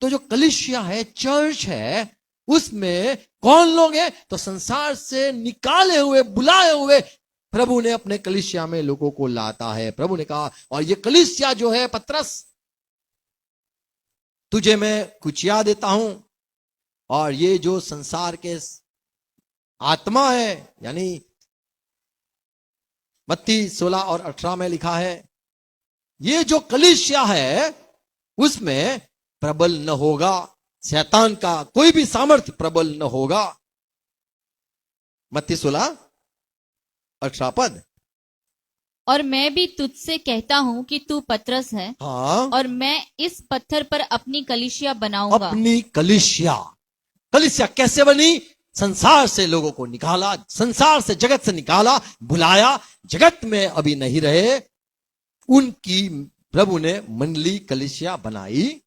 तो जो कलीसिया है, चर्च है, उसमें कौन लोग हैं? तो संसार से निकाले हुए, बुलाए हुए प्रभु ने अपने कलीसिया में लोगों को लाता है। प्रभु ने कहा, और ये कलीसिया जो है, पतरस तुझे मैं कुचिया देता हूं, और ये जो संसार के आत्मा है, यानी मत्ती 16 और 18 में लिखा है, ये जो कलीसिया है उसमें प्रबल न होगा, शैतान का कोई भी सामर्थ्य प्रबल न होगा। मत्ती 16 18 पद। और मैं भी तुझसे कहता हूं कि तू पतरस है, हाँ, और मैं इस पत्थर पर अपनी कलीसिया बनाऊंगा। अपनी कलीसिया। कलीसिया कैसे बनी? संसार से लोगों को निकाला, संसार से, जगत से निकाला, बुलाया, जगत में अभी नहीं रहे, उनकी प्रभु ने मंडली कलीसिया बनाई।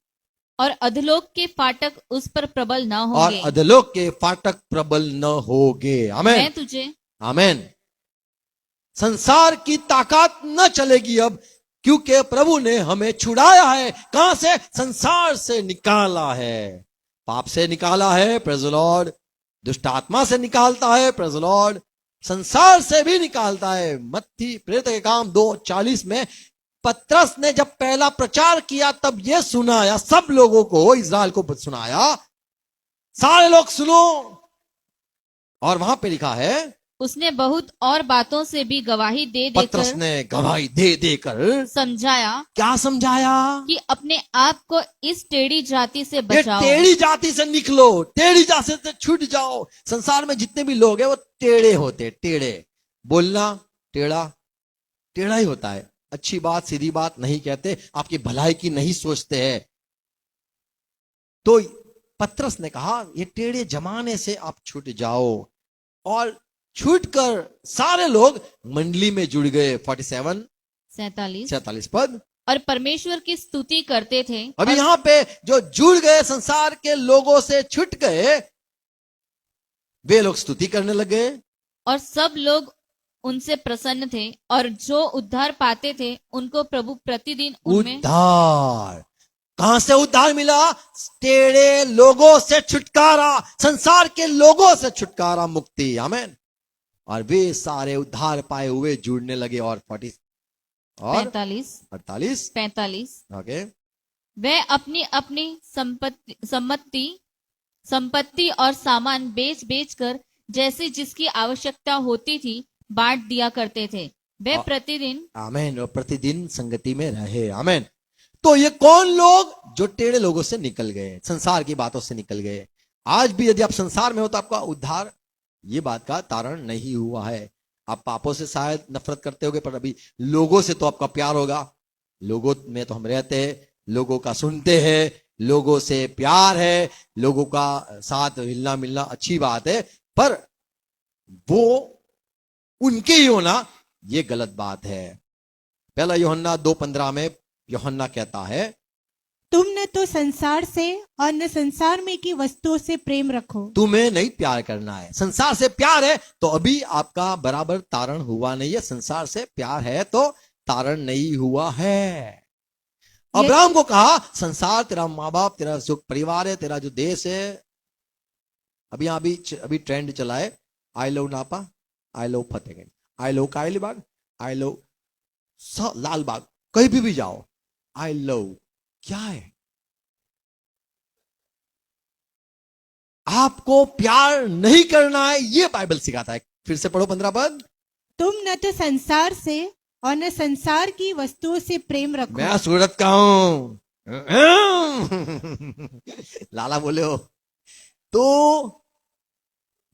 और अधलोक के फाटक उस पर प्रबल न और होंगे। अधलोक के फाटक प्रबल न होगे। आमीन। मैं तुझे, आमीन। संसार की ताकत न चलेगी अब, क्योंकि प्रभु ने हमें छुड़ाया है। कहां से? संसार से निकाला है, पाप से निकाला है, प्रेज़ द लॉर्ड, दुष्ट आत्मा से निकालता है, प्रेज़ द लॉर्ड, संसार से भी निकालता है। मत्ती प्रेरित के काम 2:40 में पतरस ने जब पहला प्रचार किया, तब यह सुनाया सब लोगों को, इज़राइल को सुनाया, सारे लोग सुनो। और वहां पे लिखा है, उसने बहुत और बातों से भी गवाही दे पतरस देकर ने गवाही दे देकर समझाया क्या समझाया? कि अपने आप को इस टेढ़ी जाति से ये बचाओ। टेढ़ी जाति से निकलो, टेढ़ी जाति से छूट जाओ। संसार में जितने भी लोग हैं वो टेढ़े होते, टेढ़े बोलना, टेढ़ा टेढ़ा ही होता है। अच्छी बात, सीधी बात नहीं कहते, आपकी भलाई की नहीं सोचते हैं। तो पतरस ने कहा ये टेढ़े जमाने से आप छूट जाओ, और छूटकर सारे लोग मंडली में जुड़ गए। 47 पद। और परमेश्वर की स्तुति करते थे। अभी और यहां पे जो जुड़ गए, संसार के लोगों से छूट गए, वे लोग स्तुति करने लगे। और सब लोग उनसे प्रसन्न थे, और जो उद्धार पाते थे उनको प्रभु प्रतिदिन उनमें। उद्धार कहां से उद्धार मिला? टेढ़े लोगों से छुटकारा, संसार के लोगों से छुटकारा, मुक्ति। आमीन। और वे सारे उद्धार पाए हुए जुड़ने लगे। और 40 और 45 ओके। वे अपनी अपनी संपत्ति और सामान बेच बेच कर जैसे जिसकी आवश्यकता होती थी बांट दिया करते थे। वे प्रतिदिन, आमीन, और प्रतिदिन संगति में रहे। आमीन। तो ये कौन लोग? जो टेढ़े लोगों से निकल गए, संसार की बातों से निकल गए। आज भी यदि आप संसार में हो तो आपका उद्धार ये बात का तारण नहीं हुआ है। आप पापों से शायद नफरत करते होगे, पर अभी लोगों से तो आपका प्यार होगा। लोगों में तो हम रहते हैं, लोगों का सुनते हैं, लोगों से प्यार है, लोगों का साथ हिलना मिलना अच्छी बात है, पर वो उनके ही होना ये गलत बात है। पहला यूहन्ना 2:15 में यूहन्ना कहता है तुम न तो संसार से और न संसार में की वस्तुओं से प्रेम रखो। तुम्हें नहीं प्यार करना है। संसार से प्यार है तो अभी आपका बराबर तारण हुआ नहीं है। संसार से प्यार है तो तारण नहीं हुआ है। अब्राहम को कहा संसार, तेरा माँ बाप, तेरा जो परिवार है, तेरा जो देश है, अभी ट्रेंड चला है, I love Napa, I love Fatehganj, I love Kayalibagh, I love Lal Bagh, कहीं भी जाओ आई लव। क्या है? आपको प्यार नहीं करना है, ये बाइबल सिखाता है। फिर से पढ़ो 15 पद। तुम न तो संसार से और न संसार की वस्तुओं से प्रेम रखो। मैं सूरत का हूं। लाला बोले हो तो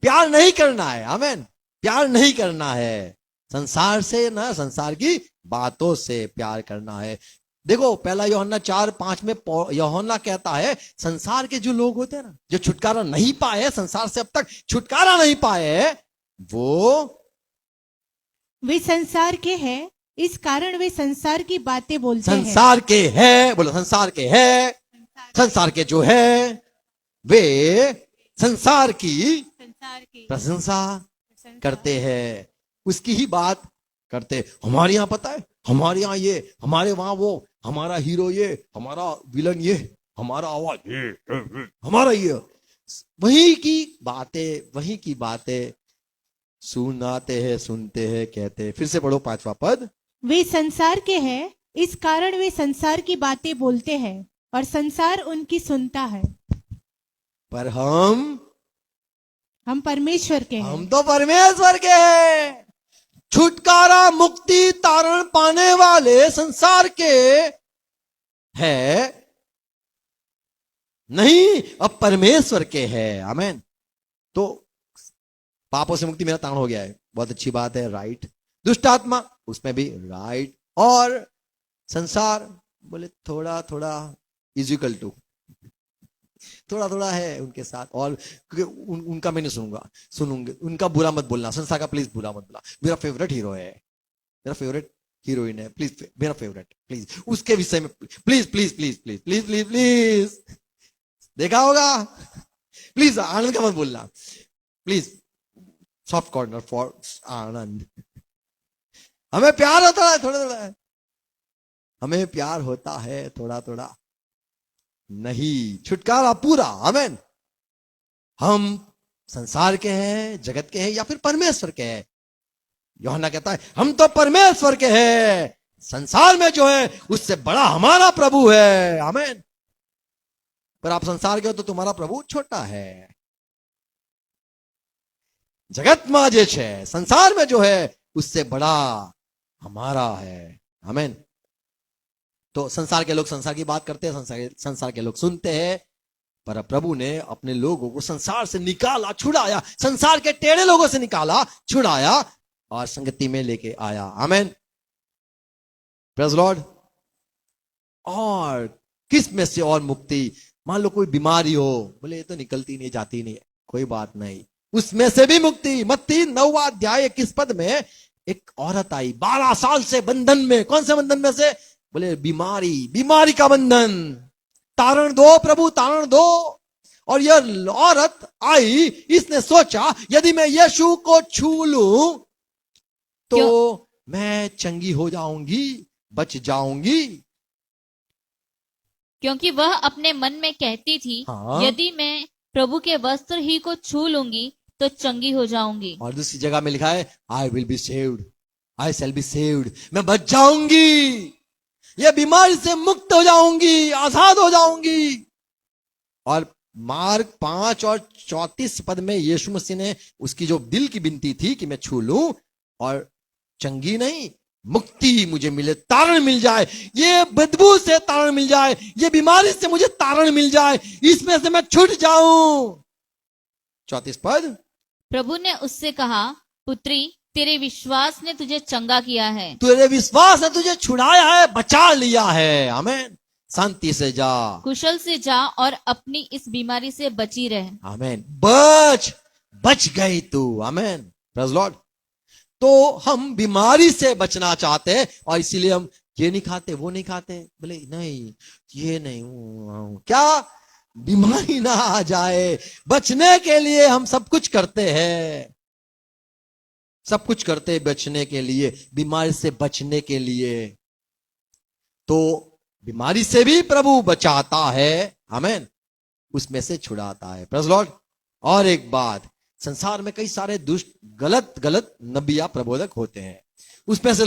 प्यार नहीं करना है। आमेन। प्यार नहीं करना है संसार से, ना संसार की बातों से प्यार करना है। देखो पहला यूहन्ना 4:5 में यूहन्ना कहता है संसार के जो लोग होते हैं ना, जो छुटकारा नहीं पाए, संसार से अब तक छुटकारा नहीं पाए, वे संसार के हैं, इस कारण वे संसार की बातें बोलते हैं। संसार के है, बोलो संसार के है, संसार के जो है वे संसार की प्रशंसा करते हैं, उसकी ही बात करते। हमारे यहाँ पता है, हमारे यहाँ ये, हमारे वहां वो, हमारा हीरो ये, हमारा विलन ये, हमारा आवाज ये, हमारा ये, वही की बातें सुनाते हैं, सुनते हैं, कहते हैं। फिर से पढ़ो 5वां पद। वे संसार के हैं, इस कारण वे संसार की बातें बोलते हैं और संसार उनकी सुनता है। पर हम परमेश्वर के हैं। हम तो परमेश्वर के हैं। छुटकारा, मुक्ति, तारण पाने वाले संसार के है नहीं, अब परमेश्वर के हैं। आमेन। तो पापों से मुक्ति, मेरा तारण हो गया है, बहुत अच्छी बात है, राइट। दुष्ट आत्मा, उसमें भी राइट। और संसार बोले थोड़ा थोड़ा इजिकल टू, थोड़ा थोड़ा है उनके साथ। और क्योंकि उनका मैं नहीं सुनूंगे, उनका बुरा मत बोलना, संसार का प्लीज बुरा मत बोलना। मेरा फेवरेट हीरो है, मेरा फेवरेट हीरोइन है, प्लीज मेरा फेवरेट, प्लीज उसके विषय में please please please please please please please, देखा होगा, प्लीज आनंद का मत बोलना, प्लीज सॉफ्ट कॉर्नर फॉर आनंद। हमें प्यार होता है थोड़ा थोड़ा, हमें प्यार होता है थोड़ा थोड़ा नहीं, छुटकारा पूरा। आमेन। हम संसार के हैं, जगत के हैं, या फिर परमेश्वर के हैं। यूहन्ना कहता है हम तो परमेश्वर के हैं, संसार में जो है उससे बड़ा हमारा प्रभु है। आमेन। पर आप संसार के हो तो तुम्हारा प्रभु छोटा है। जगत में जे है, संसार में जो है उससे बड़ा हमारा है। आमेन। तो संसार के लोग संसार की बात करते हैं, संसार के लोग सुनते हैं, पर प्रभु ने अपने लोगों को संसार से निकाला, छुड़ाया, संसार के टेढ़े लोगों से निकाला, छुड़ाया और संगति में लेके आया। आमेन। Praise lord. और किस में से और मुक्ति? मान लो कोई बीमारी हो, बोले ये तो निकलती नहीं, जाती नहीं, कोई बात नहीं, उसमें से भी मुक्ति। मत्ती 9वां अध्याय 21 पद में एक औरत आई 12 साल से बंधन में। कौन से बंधन में से? बोले बीमारी का बंधन। तारण दो प्रभु, तारण दो। और यह औरत आई, इसने सोचा यदि मैं यीशु को छू लूं तो मैं चंगी हो जाऊंगी, बच जाऊंगी। क्योंकि वह अपने मन में कहती थी, हाँ। यदि मैं प्रभु के वस्त्र ही को छू लूंगी तो चंगी हो जाऊंगी। और दूसरी जगह में लिखा है I will be saved, I shall be saved, मैं बच जाऊंगी, ये बीमारी से मुक्त हो जाऊंगी, आजाद हो जाऊंगी। और मार्क 5 और 34 पद में यीशु मसीह ने उसकी जो दिल की विनती थी कि मैं छू लूं और चंगी नहीं, मुक्ति मुझे मिले, तारण मिल जाए, ये बदबू से तारण मिल जाए, ये बीमारी से मुझे तारण मिल जाए, इसमें से मैं छूट जाऊं। 34 पद। प्रभु ने उससे कहा, पुत्री, तेरे विश्वास ने तुझे चंगा किया है। तेरे विश्वास ने तुझे छुड़ाया है, बचा लिया है। आमीन। शांति से जा, कुशल से जा और अपनी इस बीमारी से बची रह। आमीन। बच गई तू। आमीन। Praise Lord. तो हम बीमारी से बचना चाहते हैं और इसीलिए हम ये नहीं खाते, वो नहीं खाते, बोले नहीं ये नहीं, क्या बीमारी ना आ जाए, बचने के लिए हम सब कुछ करते हैं, सब कुछ करते हैं बचने के लिए, बीमारी से बचने के लिए। तो बीमारी से भी प्रभु बचाता है, आमीन, उसमें से छुड़ाता है, प्रेज़ लॉर्ड। और एक बात, संसार में कई सारे दुष्ट गलत गलत नबी या प्रबोधक होते हैं, उसमें से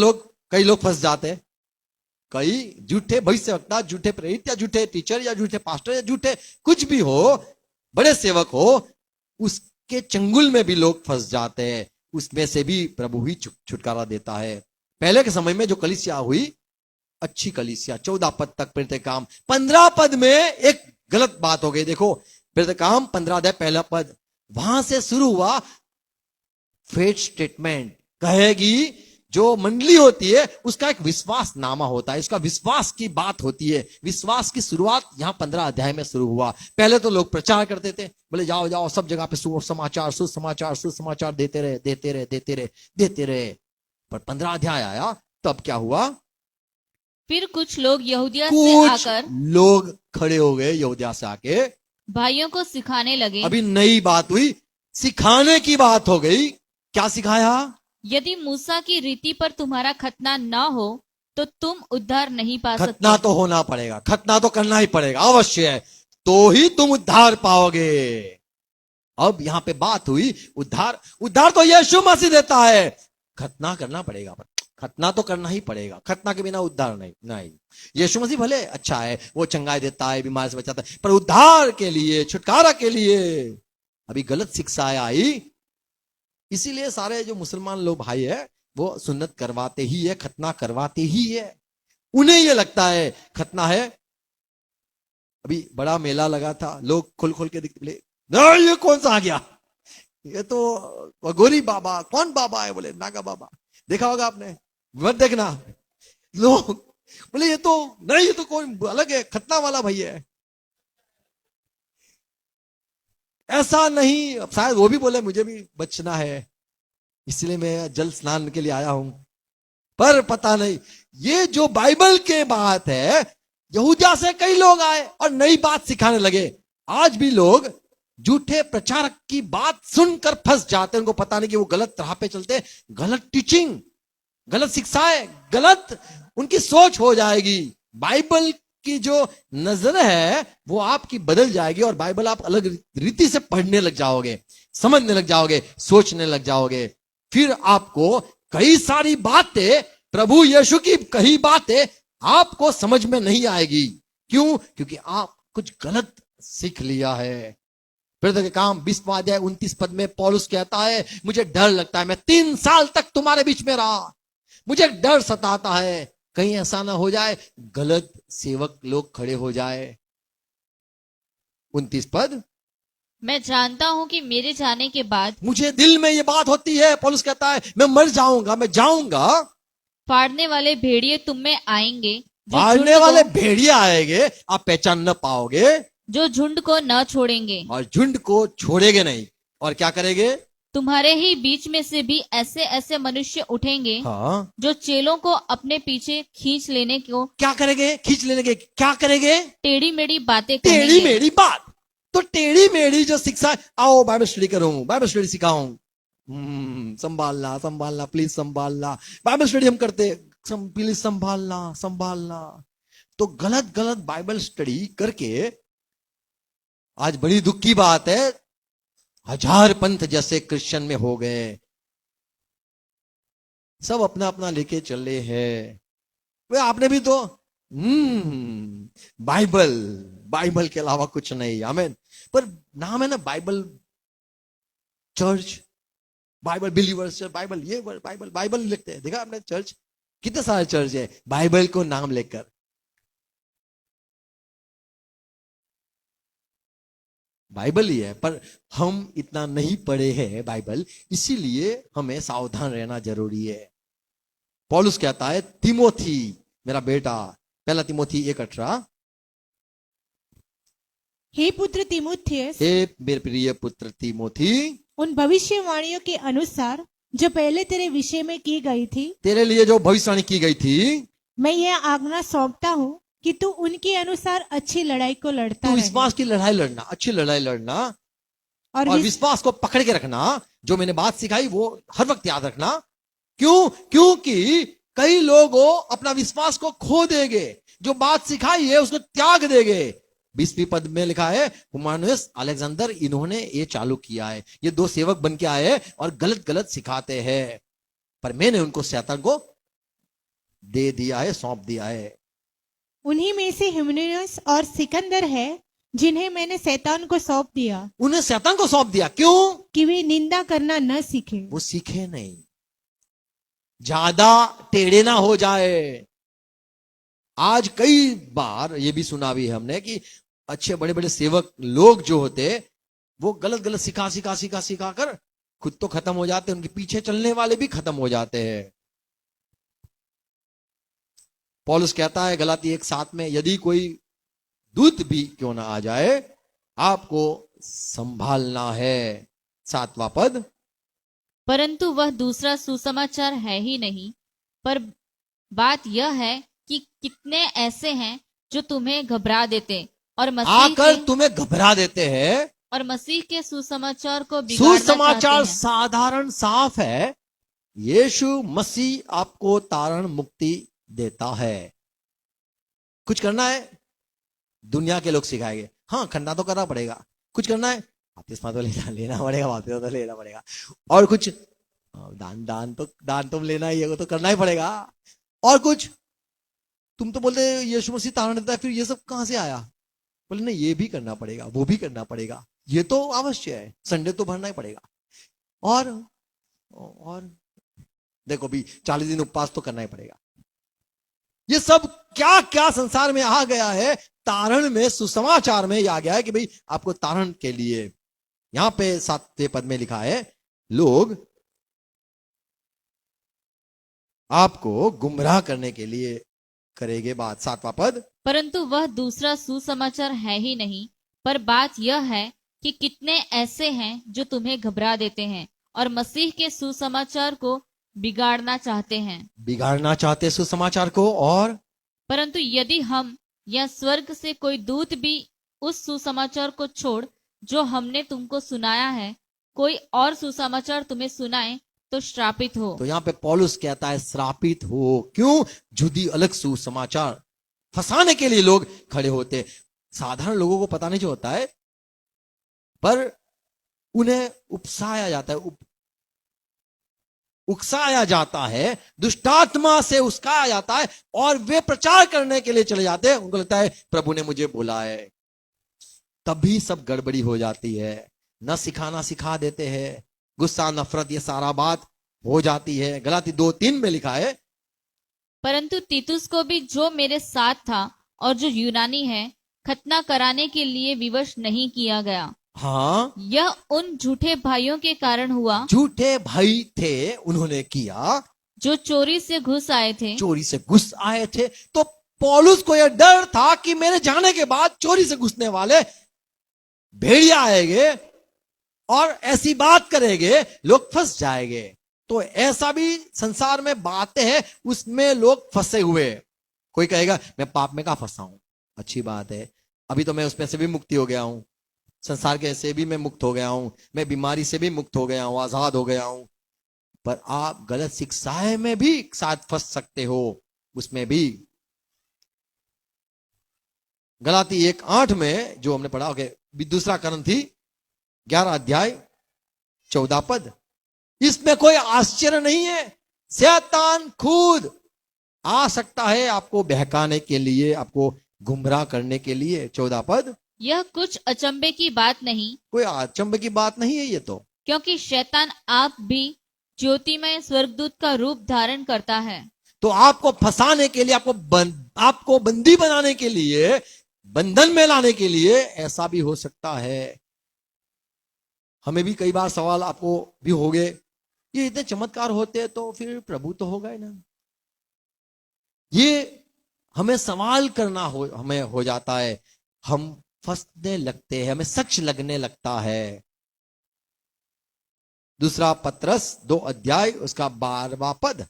कई लोग फंस जाते हैं, कई झूठे भविष्यवक्ता, झूठे प्रेरित या झूठे टीचर या झूठे पास्टर या झूठे कुछ भी हो, बड़े सेवक हो, उसके चंगुल में भी लोग फंस जाते हैं, उसमें से भी प्रभु ही छुटकारा देता है। पहले के समय में जो कलीसिया हुई, अच्छी कलीसिया, 14 पद तक प्रेरित काम, 15 पद में एक गलत बात हो गई। देखो प्रेरित काम 15 अध्याय पहला पद, वहां से शुरू हुआ फेथ स्टेटमेंट, कहेगी जो मंडली होती है उसका एक विश्वास नामा होता है, इसका विश्वास की बात होती है। विश्वास की शुरुआत यहां 15 अध्याय में शुरू हुआ। पहले तो लोग प्रचार करते थे, बोले जाओ जाओ सब जगह पे सुसमाचार देते रहे, पर 15 अध्याय आया तब क्या हुआ, फिर कुछ लोग यहूदिया से कुछ आकर लोग खड़े हो गए यहूदिया से आके, भाइयों को सिखाने लगे। अभी नई बात हुई, सिखाने की बात हो गई। क्या सिखाया, यदि मूसा की रीति पर तुम्हारा खतना न हो तो तुम उद्धार नहीं पा सकते। खतना तो होना पड़ेगा, खतना तो करना ही पड़ेगा, अवश्य है, तो ही तुम उद्धार पाओगे। अब यहां पे बात हुई उद्धार तो यीशु मसीह देता है, खतना करना पड़ेगा, खतना तो करना ही पड़ेगा, खतना के बिना उद्धार नहीं। यीशु मसीह भले अच्छा है, वो चंगाई देता है, बीमारी से बचाता है, पर उद्धार के लिए, छुटकारा के लिए अभी गलत शिक्षाएं आई, इसीलिए सारे जो मुसलमान लोग भाई है वो सुन्नत करवाते ही है, खतना करवाते ही है। उन्हें ये लगता है खतना है। अभी बड़ा मेला लगा था, लोग खोल खोल के दिखते, ये कौन सा आ गया, ये तो गोरी बाबा, कौन बाबा है, बोले नागा बाबा, देखा होगा आपने, मत देखना। लोग बोले ये तो नहीं, ये तो कोई अलग है, खतना वाला भैया है। ऐसा नहीं, अब शायद वो भी बोले मुझे भी बचना है, इसलिए मैं जल स्नान के लिए आया हूं, पर पता नहीं ये जो बाइबल के बात है, यहूदिया से कई लोग आए और नई बात सिखाने लगे। आज भी लोग झूठे प्रचारक की बात सुनकर फंस जाते हैं, उनको पता नहीं कि वो गलत राह पे चलते, गलत टीचिंग, गलत शिक्षाएं, गलत उनकी सोच हो जाएगी। बाइबल की जो नजर है वो आपकी बदल जाएगी और बाइबल आप अलग रीति से पढ़ने लग जाओगे, समझने लग जाओगे, सोचने लग जाओगे। फिर आपको कई सारी बातें, प्रभु यीशु की कई बातें आपको समझ में नहीं आएगी। क्यों? क्योंकि आप कुछ गलत सीख लिया है। प्रेरितों के काम 20वां अध्याय 29 पद में पौलुस कहता है, मुझे डर लगता है, मैं 3 साल तक तुम्हारे बीच में रहा, मुझे डर सताता है, कहीं ऐसा ना हो जाए गलत सेवक लोग खड़े हो जाए। 29 पद, मैं जानता हूं कि मेरे जाने के बाद मुझे दिल में ये बात होती है, पौलुस कहता है मैं मर जाऊंगा, मैं जाऊंगा, फाड़ने वाले भेड़िए तुम में आएंगे, फाड़ने वाले भेड़िए आएंगे, आप पहचान न पाओगे, जो झुंड को न छोड़ेंगे और झुंड को छोड़ेंगे नहीं। और क्या करेंगे? तुम्हारे ही बीच में से भी ऐसे ऐसे मनुष्य उठेंगे, हाँ, जो चेलों को अपने पीछे खींच लेने को, क्या करेंगे? खींच लेने के क्या करेंगे? टेढ़ी मेढ़ी बातें टेढ़ी कहेंगे। मेढ़ी बात, तो टेढ़ी मेढ़ी जो शिक्षा, आओ बाइबल स्टडी करूं, बाइबल स्टडी सिखाऊं, संभालना प्लीज, संभालना, बाइबल स्टडी हम करते, प्लीज संभालना। तो गलत गलत बाइबल स्टडी करके आज बड़ी दुख की बात है, 1000 पंथ जैसे क्रिश्चियन में हो गए, सब अपना अपना लेके चले हैं। वे आपने भी तो बाइबल के अलावा कुछ नहीं, आमीन। पर नाम है ना Bible church, Bible believers church, Bible ये बाइबल लिखते हैं, देखा आपने चर्च, कितने सारे चर्च है बाइबल को नाम लेकर। बाइबल ही है, पर हम इतना नहीं पढ़े हैं बाइबल, इसीलिए हमें सावधान रहना जरूरी है। पौलुस कहता है, तिमोथी मेरा बेटा, पहला तिमोथी 1:18, हे पुत्र तिमुथियस, हे मेरे प्रिय पुत्र तिमोथी, उन भविष्यवाणियों के अनुसार जो पहले तेरे विषय में की गई थी, तेरे लिए जो भविष्यवाणी की गई थी, मैं यह आज्ञा सौंपता हूँ कि तू उनके अनुसार अच्छी लड़ाई को लड़ता तो रहे विश्वास की लड़ाई लड़ना, अच्छी लड़ाई लड़ना और और विश्वास को पकड़ के रखना। जो मैंने बात सिखाई वो हर वक्त याद रखना। क्यों? क्योंकि कई लोग अपना विश्वास को खो देंगे, जो बात सिखाई है उसको त्याग देंगे। 20वीं पद में लिखा है हुमानुस अलेक्जेंडर, इन्होंने ये चालू किया है। ये 2 सेवक बन के आए और गलत गलत सिखाते हैं, पर मैंने उनको शैतान को दे दिया है, सौंप दिया है। उन्हीं में से हिमनुस और सिकंदर है जिन्हें मैंने शैतान को सौंप दिया उन्हें शैतान को सौंप दिया। क्यों? कि वे निंदा करना न सीखे। वो सीखे नहीं, ज्यादा टेढ़े ना हो जाए। आज कई बार ये भी सुना भी है हमने कि अच्छे बड़े बड़े सेवक लोग जो होते वो गलत गलत सिखा कर खुद तो खत्म हो जाते, उनके पीछे चलने वाले भी खत्म हो जाते हैं। पौलुस कहता है गलाती 1:7 में, यदि कोई दूत भी क्यों ना आ जाए आपको संभालना है। 7वां पद, परंतु वह दूसरा सुसमाचार है ही नहीं, पर बात यह है कि कितने ऐसे हैं जो तुम्हें घबरा देते और आकर तुम्हें घबरा देते हैं और मसीह के सुसमाचार को बिगाड़ना सुसमाचार चाहते हैं। साधारण साफ है, यीशु मसीह आपको तारण मुक्ति देता है। कुछ करना है, दुनिया के लोग सिखाएंगे, हाँ खन्ना तो करना पड़ेगा। कुछ करना है, बपतिस्मा तो लेना पड़ेगा, बपतिस्मा तो लेना पड़ेगा। और कुछ दान तुम लेना ही है, वो तो करना ही पड़ेगा। और कुछ तुम तो बोलते यीशु मसीह तारण देता है, फिर ये सब कहां से आया? बोले नहीं, ये भी करना पड़ेगा, वो भी करना पड़ेगा, ये तो अवश्य है, संडे तो भरना ही पड़ेगा। और देखो भी 40 दिन उपवास तो करना ही पड़ेगा। ये सब क्या क्या संसार में आ गया है। तारण में, सुसमाचार में आ गया है कि भाई आपको तारण के लिए, यहां पे 7वें पद में लिखा है लोग आपको गुमराह करने के लिए करेंगे बात। 7वां पद, परंतु वह दूसरा सुसमाचार है ही नहीं, पर बात यह है कि कितने ऐसे हैं जो तुम्हें घबरा देते हैं और मसीह के सुसमाचार को बिगाड़ना चाहते हैं। बिगाड़ना चाहते सुसमाचार को। और परंतु यदि हम या स्वर्ग से कोई दूत भी उस सुसमाचार को छोड़ जो हमने तुमको सुनाया है, कोई और सुसमाचार तुम्हें सुनाए तो श्रापित हो। तो यहां पे पौलुस कहता है श्रापित हो। क्यों? जुदी अलग सुसमाचार फंसाने के लिए लोग खड़े होते। साधारण लोगों को पता नहीं जो होता है, पर उन्हें उकसाया जाता है, दुष्टात्मा से उकसाया जाता है और वे प्रचार करने के लिए चले जाते हैं। उनको लगता है प्रभु ने मुझे बोला है, तभी सब गड़बड़ी हो जाती है। न सिखाना सिखा देते हैं, गुस्सा नफरत ये सारा बात हो जाती है। गलाती 2:3 में लिखा है, परंतु तीतुस को भी जो मेरे साथ था और जो यूनानी है, खतना कराने के लिए विवश नहीं किया गया। हाँ, यह उन झूठे भाइयों के कारण हुआ, झूठे भाई थे, उन्होंने किया, जो चोरी से घुस आए थे। चोरी से घुस आए थे। तो पौलुस को यह डर था कि मेरे जाने के बाद चोरी से घुसने वाले भेड़िया आएंगे और ऐसी बात करेंगे, लोग फंस जाएंगे। तो ऐसा भी संसार में बातें हैं, उसमें लोग फंसे हुए। कोई कहेगा मैं पाप में कहां फंसा हूं, अच्छी बात है, अभी तो मैं उसमें से भी मुक्ति हो गया हूं, संसार के से भी मैं मुक्त हो गया हूं, मैं बीमारी से भी मुक्त हो गया हूं, आजाद हो गया हूं। पर आप गलत शिक्षाएं में भी साथ फंस सकते हो, उसमें भी। गलाती 1:8 में जो हमने पढ़ा, ओके, दूसरा करंथी 11 अध्याय 14 पद, इसमें कोई आश्चर्य नहीं है। शैतान खुद आ सकता है आपको बहकाने के लिए, आपको गुमराह करने के लिए। 14 पद, यह कुछ अचंभे की बात नहीं, कोई अचंभे की बात नहीं है ये तो, क्योंकि शैतान आप भी ज्योतिमय स्वर्गदूत का रूप धारण करता है। तो आपको फंसाने के लिए, आपको बंदी बनाने के लिए, बंधन में लाने के लिए ऐसा भी हो सकता है। हमें भी कई बार सवाल आपको भी हो गए, ये इतने चमत्कार होते हैं तो फिर प्रभु तो होगा ही ना। ये हमें सवाल करना हमें हो जाता है, हम फंसने लगते हैं, हमें सच लगने लगता है। दूसरा पत्रस 2 अध्याय उसका 12वां पद,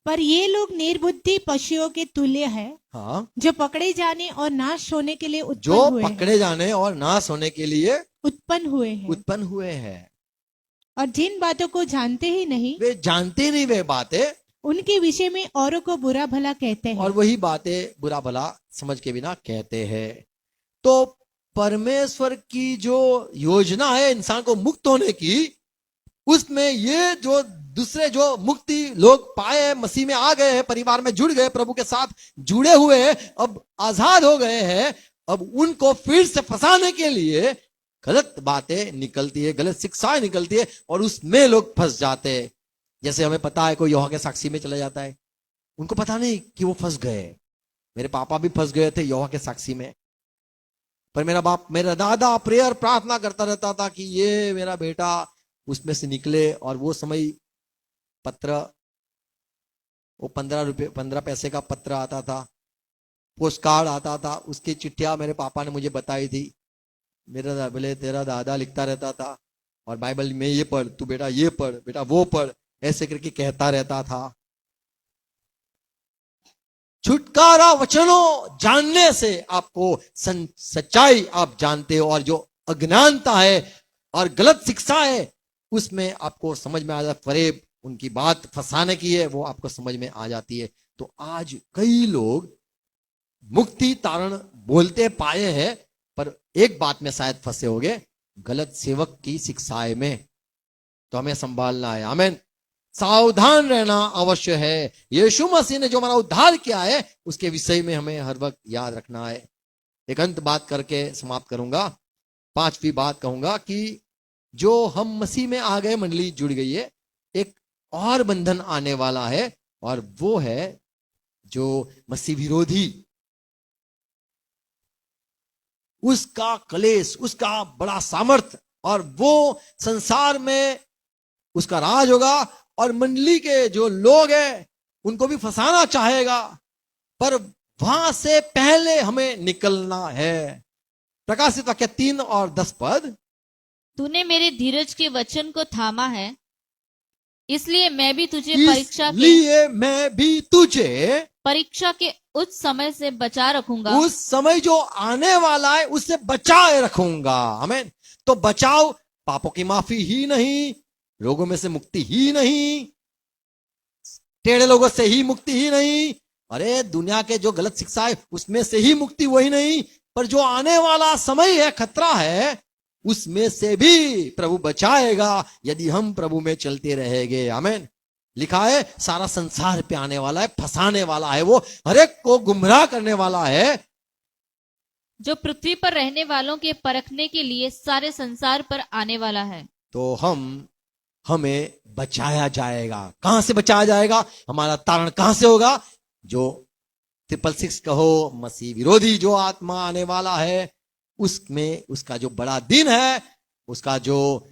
पर ये लोग निर्बुद्धि पशुओं के तुल्य है, हाँ, जो पकड़े जाने और नाश होने के लिए जो पकड़े जाने और नाश होने के लिए उत्पन्न हुए हैं, उत्पन्न हुए हैं। और जिन बातों को जानते ही नहीं, वे जानते नहीं वे बातें, उनके विषय में औरों को बुरा भला कहते हैं। और वही बातें बुरा भला समझ के बिना कहते हैं। तो परमेश्वर की जो योजना है इंसान को मुक्त होने की, उसमें ये जो दूसरे जो मुक्ति लोग पाए हैं, मसीह में आ गए हैं, परिवार में जुड़ गए, प्रभु के साथ जुड़े हुए हैं, अब आजाद हो गए हैं, अब उनको फिर से फंसाने के लिए गलत बातें निकलती है, गलत शिक्षाएं निकलती है, और उसमें लोग फंस जाते हैं। जैसे हमें पता है कोई यहोवा के साक्षी में चला जाता है, उनको पता नहीं कि वो फंस गए। मेरे पापा भी फंस गए थे यहोवा के साक्षी में, पर मेरा दादा प्रेयर प्रार्थना करता रहता था कि ये मेरा बेटा उसमें से निकले। और वो समय पत्र, वो 15 पैसे का पत्र आता था, पोस्ट कार्ड आता था, उसकी चिट्ठियां मेरे पापा ने मुझे बताई थी। मेरा बोले तेरा दादा लिखता रहता था, और बाइबल में ये पढ़, तू बेटा ये पढ़, बेटा वो पढ़, ऐसे करके कहता रहता था। छुटकारा वचनों जानने से आपको सच्चाई आप जानते हो, और जो अज्ञानता है और गलत शिक्षा है उसमें आपको समझ में आ जाता, फरेब उनकी बात फंसाने की है, वो आपको समझ में आ जाती है। तो आज कई लोग मुक्ति तारण बोलते पाए हैं, पर एक बात में शायद फंसे होंगे, गलत सेवक की शिक्षाएं में। तो हमें संभालना है, आमीन, सावधान रहना अवश्य है। यीशु मसीह ने जो हमारा उद्धार किया है उसके विषय में हमें हर वक्त याद रखना है। एक अंत बात करके समाप्त करूंगा, 5वीं बात कहूंगा कि जो हम मसीह में आ गए, मंडली जुड़ गई है, एक और बंधन आने वाला है, और वो है जो मसीह विरोधी, उसका कलेश, उसका बड़ा सामर्थ, और वो संसार में उसका राज होगा, और मंडली के जो लोग हैं उनको भी फंसाना चाहेगा, पर वहां से पहले हमें निकलना है। प्रकाशित वाक्य 3 और 10 पद, तूने मेरे धीरज के वचन को थामा है, इसलिए मैं भी तुझे परीक्षा के उस समय से बचा रखूंगा, उस समय जो आने वाला है उससे बचाए रखूंगा। आमीन। तो बचाव पापों की माफी ही नहीं, रोगों में से मुक्ति ही नहीं, टेढ़े लोगों से ही मुक्ति ही नहीं, अरे दुनिया के जो गलत शिक्षा है उसमें से ही मुक्ति वही नहीं, पर जो आने वाला समय है, खतरा है, उसमें से भी प्रभु बचाएगा यदि हम प्रभु में चलते रहेंगे। आमीन। लिखा है सारा संसार पे आने वाला है, फंसाने वाला है, वो हर एक को गुमराह करने वाला है, जो पृथ्वी पर रहने वालों के परखने के लिए सारे संसार पर आने वाला है। तो हमें बचाया जाएगा। कहां से बचाया जाएगा? हमारा तारण कहां से होगा? जो 666 कहो, मसीह विरोधी जो आत्मा आने वाला है, उसमें उसका जो बड़ा दिन है, उसका जो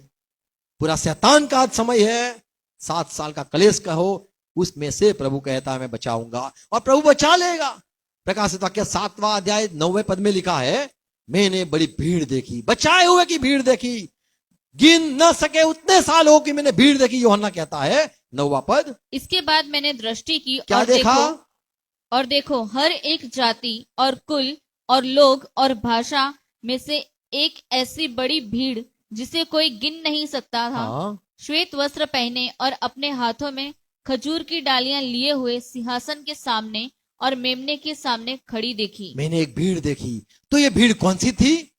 पूरा शैतान का समय है, 7 साल का कलेश कहो, उसमें से प्रभु कहता है मैं बचाऊंगा, और प्रभु बचा लेगा। प्रकाशित वाक्य 7वां अध्याय 9वें पद में लिखा है, मैंने बड़ी भीड़ देखी, बचाए हुए की भीड़ देखी, गिन न सके उतने साल हो कि मैंने भीड़ देखी, यूहन्ना कहता है 9वां पद। इसके बाद मैंने दृष्टि की, क्या और देखा? और देखो हर एक जाति और कुल और लोग और भाषा में से एक ऐसी बड़ी भीड़ जिसे कोई गिन नहीं सकता था, श्वेत वस्त्र पहने और अपने हाथों में खजूर की डालियां लिए हुए सिंहासन के सामने और मेमने के सामने खड़ी देखी। मैंने एक भीड़ देखी। तो ये भीड़ कौन सी थी?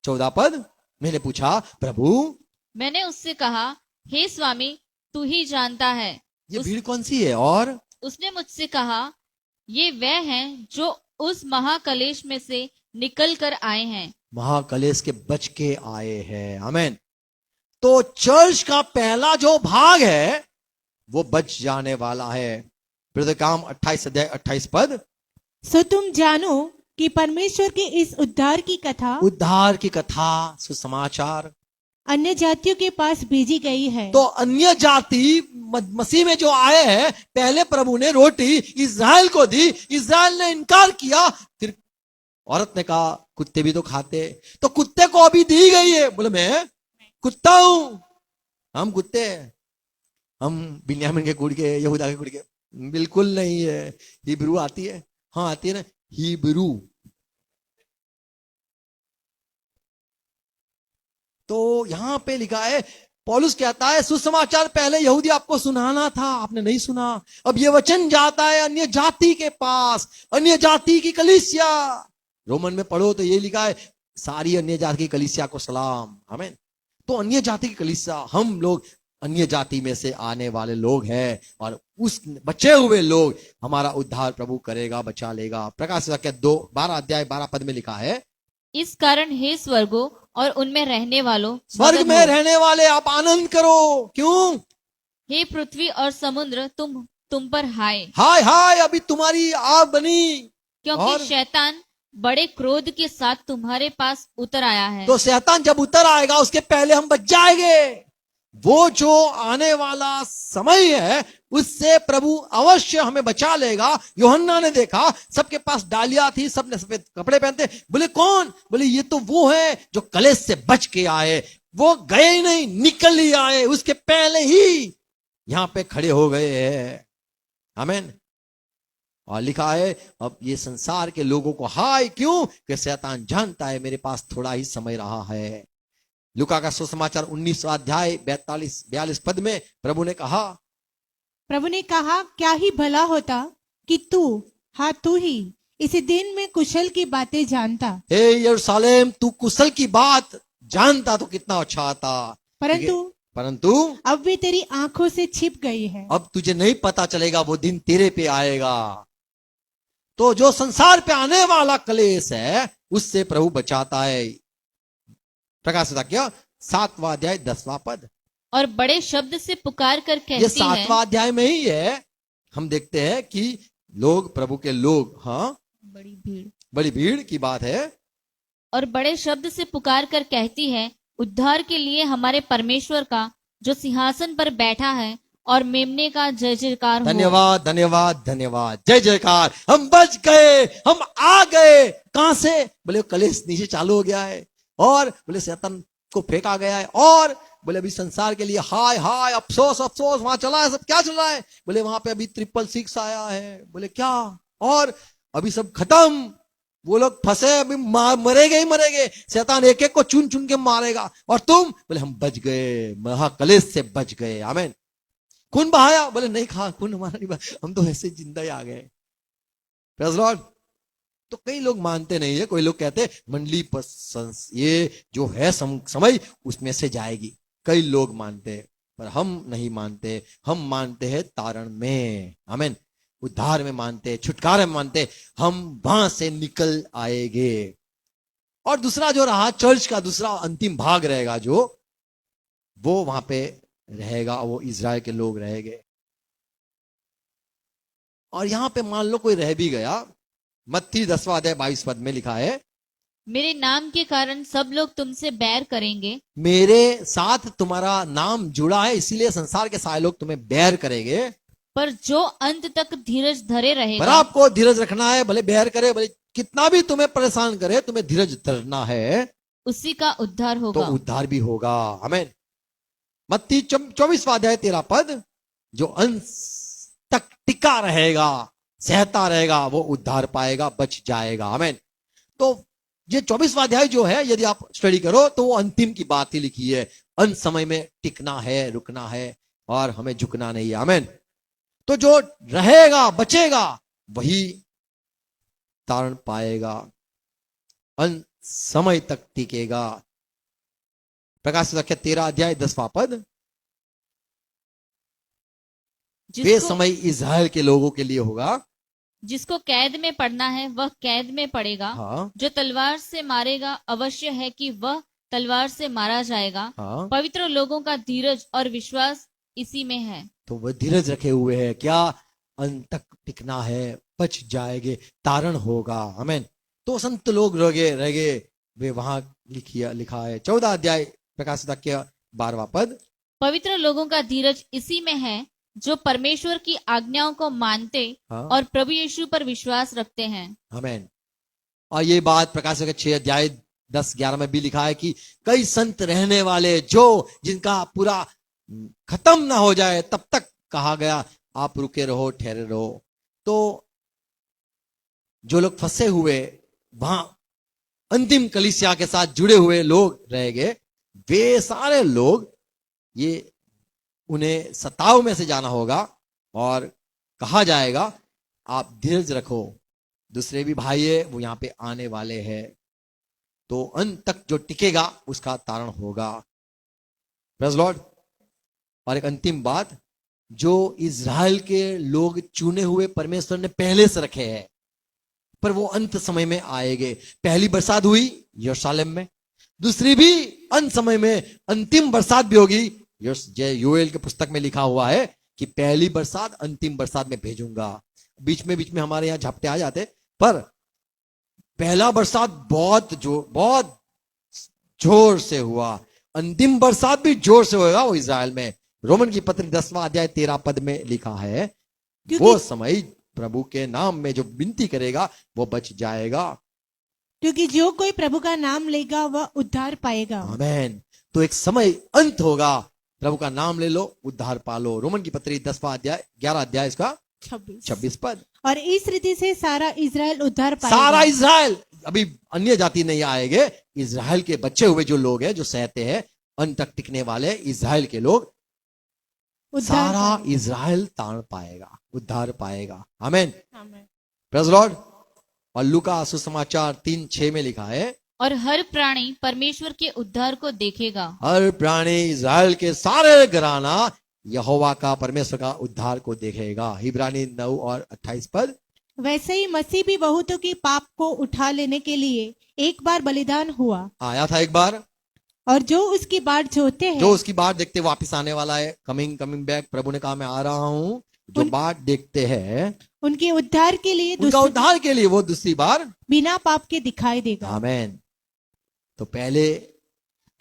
14 पद। मैंने पूछा प्रभु, मैंने उससे कहा हे स्वामी तू ही जानता है ये भीड़ कौन सी है? और उसने मुझसे कहा ये वह हैं जो उस महाकलेश में से निकल कर आए हैं, महाकलेश के बच के आए हैं। आमीन। तो चर्च का पहला जो भाग है वो बच जाने वाला है। काम 28 अध्याय 28 पद। सो तुम जानो कि परमेश्वर के इस उद्धार की कथा सुसमाचार अन्य जातियों के पास भेजी गई है। तो अन्य जाति मसीह में जो आए हैं, पहले प्रभु ने रोटी इज़राइल को दी, इज़राइल ने इनकार किया, फिर औरत ने कहा कुत्ते भी तो खाते, तो कुत्ते को अभी दी गई है। बोले मैं कुत्ता हूं, हम कुत्ते हैं, हम बिन्यामीन के कुड़ के, यहूदा के कुड़ के, बिल्कुल नहीं है। हिब्रू आती है? हाँ आती है ना, हिब्रू। तो यहां पे लिखा है, पौलुस कहता है सुसमाचार पहले यहूदी आपको सुनाना था, आपने नहीं सुना। अब ये वचन जाता है अन्य जाति के पास, अन्य जाति की कलीसिया। रोमन में पढ़ो तो ये लिखा है सारी अन्य जाति की कलीसिया को सलाम। आमीन। तो अन्य जाति की कलीसिया, हम लोग अन्य जाति में से आने वाले लोग हैं, और उस बचे हुए लोग हमारा उद्धार प्रभु करेगा, बचा लेगा। प्रकाशित वाक्य 2:12 अध्याय 12 पद में लिखा है, इस कारण हे स्वर्गों और उनमें रहने वालों, स्वर्ग मगन में हो। रहने वाले आप आनंद करो। क्यों? हे पृथ्वी और समुद्र तुम पर हाय, हाय हाय, अभी तुम्हारी आग बनी। क्योंकि और? शैतान बड़े क्रोध के साथ तुम्हारे पास उतर आया है। तो शैतान जब उतर आएगा उसके पहले हम बच जाएंगे। वो जो आने वाला समय है उससे प्रभु अवश्य हमें बचा लेगा। यूहन्ना ने देखा, सबके पास डालियां थी, सबने सफेद कपड़े पहनते। बोले कौन? बोले ये तो वो है जो कलेश से बच के आए। वो गए ही नहीं, निकल ही आए, उसके पहले ही यहां पे खड़े हो गए हैं। आमीन। और लिखा है अब ये संसार के लोगों को हाय, क्यों? कि शैतान जानता है मेरे पास थोड़ा ही समय रहा है। लूका का सुसमाचार 19वां अध्याय 42 पद में प्रभु ने कहा, क्या ही भला होता कि तू ही इसी दिन में कुशल की बातें जानता। हे यरूशलेम, तू कुशल की बात जानता तो कितना अच्छा था, परंतु अब वे तेरी आंखों से छिप गई है। अब तुझे नहीं पता चलेगा, वो दिन तेरे पे आएगा। तो जो संसार पे आने वाला कलेश है उससे प्रभु बचाता है। प्रकाशित वाक्य 7वां अध्याय 10वां पद। और बड़े शब्द से पुकार कर ये कहती है, 7वां अध्याय में ही है। हम देखते हैं कि लोग, प्रभु के लोग, हाँ, बड़ी भीड़ की बात है। और बड़े शब्द से पुकार कर कहती है, उद्धार के लिए हमारे परमेश्वर का जो सिंहासन पर बैठा है और मेमने का जय जयकार हो। धन्यवाद धन्यवाद धन्यवाद, जय जयकार। हम बच गए, हम आ गए। कहां से? बोले कलेश नीचे चालू हो गया है, और बोले शैतान को फेंका गया है, और बोले अभी संसार के लिए हाय हाय, अफसोस अफसोस। वहां चला है सब, क्या चल रहा है? बोले वहां पे अभी 666 आया है। बोले क्या? और अभी सब खत्म, वो लोग फंसे, अभी मरेंगे ही मरेंगे। शैतान एक एक को चुन चुन के मारेगा, और तुम? बोले हम बच गए, महाकलेश से बच गए। आमीन। खून बहाया? बोले नहीं खा, खून हमारा नहीं बहाया, हम तो ऐसे जिंदा ही आ गए। Praise Lord. तो कई लोग मानते नहीं है। कोई लोग कहते हैं मंडली ये जो है समय उसमें से जाएगी। कई लोग मानते हैं, पर हम नहीं मानते। हम मानते हैं तारण में, आमीन, उद्धार में मानते हैं, छुटकारे में मानते हैं। हम वहां से निकल आएंगे। और दूसरा जो रहा, चर्च का दूसरा अंतिम भाग रहेगा, जो वो वहां पे रहेगा, वो इजराइल के लोग रहेंगे। और यहां पे मान लो कोई रह भी गया, मत्ती 10वां अध्याय 22 पद में लिखा है, मेरे नाम के कारण सब लोग तुमसे बैर करेंगे। मेरे साथ तुम्हारा नाम जुड़ा है, इसीलिए संसार के सारे लोग तुम्हें बैर करेंगे। पर जो अंत तक धीरज धरे पर रहेगा, आपको धीरज रखना है। भले बैर करे, भले कितना भी तुम्हें परेशान करे, तुम्हें धीरज धरना है, उसी का उद्धार तो होगा। उद्धार भी होगा। आमीन। मत्ती 24वां अध्याय 13 पद, जो अंत तक टिका रहेगा, सहता रहेगा, वो उद्धार पाएगा, बच जाएगा। आमीन। तो ये 24वां अध्याय जो है, यदि आप स्टडी करो तो वो अंतिम की बात ही लिखी है। अंत समय में टिकना है, रुकना है, और हमें झुकना नहीं है। आमीन। तो जो रहेगा, बचेगा, वही तारण पाएगा, अंत समय तक टिकेगा। प्रकाशित वाक्य 13 अध्याय 10वां पद, वे समय इज़राइल के लोगों के लिए होगा। जिसको कैद में पड़ना है वह कैद में पड़ेगा। हाँ। जो तलवार से मारेगा अवश्य है कि वह तलवार से मारा जाएगा। हाँ। पवित्र लोगों का धीरज और विश्वास इसी में है। तो वह धीरज रखे हुए है, क्या? अंत तक टिकना है, बच जाएंगे, तारण होगा। आमीन। तो संत लोग रहे वे वहां लिखा है 14 अध्याय प्रकाशित वाक्य 12वां पद, पवित्र लोगों का धीरज इसी में है जो परमेश्वर की आज्ञाओं को मानते और प्रभु यीशु पर विश्वास रखते हैं। आमीन। और ये बात प्रकाशित वाक्य 6 अध्याय 10-11 में भी लिखा है कि कई संत रहने वाले, जो जिनका पूरा खत्म ना हो जाए तब तक कहा गया, आप रुके रहो, ठहरे रहो। तो जो लोग फंसे हुए वहां अंतिम कलीसिया के साथ जुड़े हुए लोग रहेंगे, वे सारे लोग, ये उन्हें सताव में से जाना होगा और कहा जाएगा आप धीरज रखो, दूसरे भी भाई है वो यहां पे आने वाले हैं। तो अंत तक जो टिकेगा उसका तारण होगा। Praise lord. और एक अंतिम बात, जो इज़राइल के लोग चुने हुए परमेश्वर ने पहले से रखे हैं, पर वो अंत समय में आएंगे। पहली बरसात हुई यरूशलेम में, दूसरी भी अंत समय में अंतिम बरसात भी होगी। योएल के पुस्तक में लिखा हुआ है कि पहली बरसात अंतिम बरसात में भेजूंगा। बीच में हमारे यहाँ झपटे आ जाते, पर पहला बरसात बहुत जोर से हुआ, अंतिम बरसात भी जोर से होगा वो इज़राइल में। रोमन की पत्री 10वां अध्याय 13 पद में लिखा है, वो समय प्रभु के नाम में जो विनती करेगा वो बच जाएगा, क्योंकि जो कोई प्रभु का नाम लेगा वह उद्धार पाएगा। आमीन। तो एक समय अंत होगा, प्रभु का नाम ले लो, उद्धार पालो। रोमन की पत्री 10वां अध्याय 11 अध्याय इसका 26 पद। और इस रीति से सारा इज़राइल उद्धार पाएगा। सारा इज़राइल, अभी अन्य जाति नहीं आएंगे, इज़राइल के बचे हुए जो लोग हैं, जो सहते हैं, अंत तक टिकने वाले इज़राइल के लोग, सारा इज़राइल तारण पाएगा, उद्धार पाएगा। आमीन। Praise lord. और लूका सुसमाचार 3:6 में लिखा है, और हर प्राणी परमेश्वर के उद्धार को देखेगा। हर प्राणी, इज़राइल के सारे घराना यहोवा का, परमेश्वर का उद्धार को देखेगा। इब्रानी 9 और 28 पद। वैसे ही मसीह भी बहुतों की पाप को उठा लेने के लिए एक बार बलिदान हुआ, आया था एक बार, और जो उसकी बाट जोते हैं, जो उसकी बाट देखते वापस आने वाला है, कमिंग बैक। प्रभु ने कहा मैं आ रहा हूं। जो बाट देखते हैं उनके उद्धार के लिए, उनका उद्धार के लिए वो दूसरी बार बिना पाप के दिखाई देगा। आमीन। तो पहले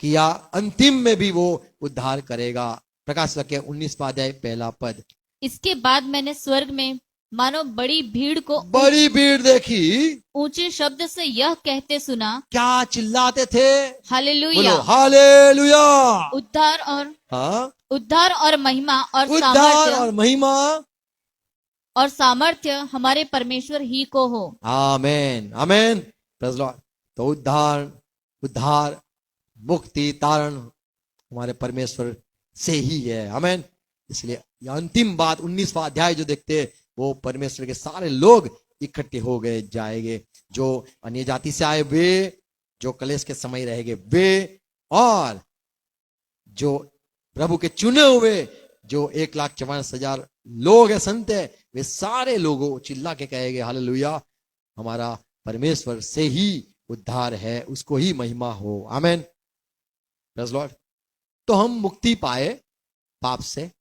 किया, अंतिम में भी वो उद्धार करेगा। प्रकाश वाक्य 19वां अध्याय 1 पद। इसके बाद मैंने स्वर्ग में मानो बड़ी भीड़ देखी, ऊंचे शब्द से यह कहते सुना। क्या चिल्लाते थे? Hallelujah, hallelujah. उद्धार और महिमा और सामर्थ्य हमारे परमेश्वर ही को हो। आमीन, आमीन। Praise Lord. तो उद्धार, मुक्ति, तारण हमारे परमेश्वर से ही है। आमीन। इसलिए यह अंतिम बात 19वां अध्याय जो देखते हैं, वो परमेश्वर के सारे लोग इकट्ठे हो गए जाएंगे। जो अन्य जाति से आए वे, जो कलेश के समय रहेंगे वे, और जो प्रभु के चुने हुए जो 1,44,000 लोग हैं, संत है, वे सारे लोगों चिल्ला के कहेंगे हालेलुया, हमारा परमेश्वर से ही उद्धार है, उसको ही महिमा हो। आमीन। Praise Lord. तो हम मुक्ति पाए पाप से,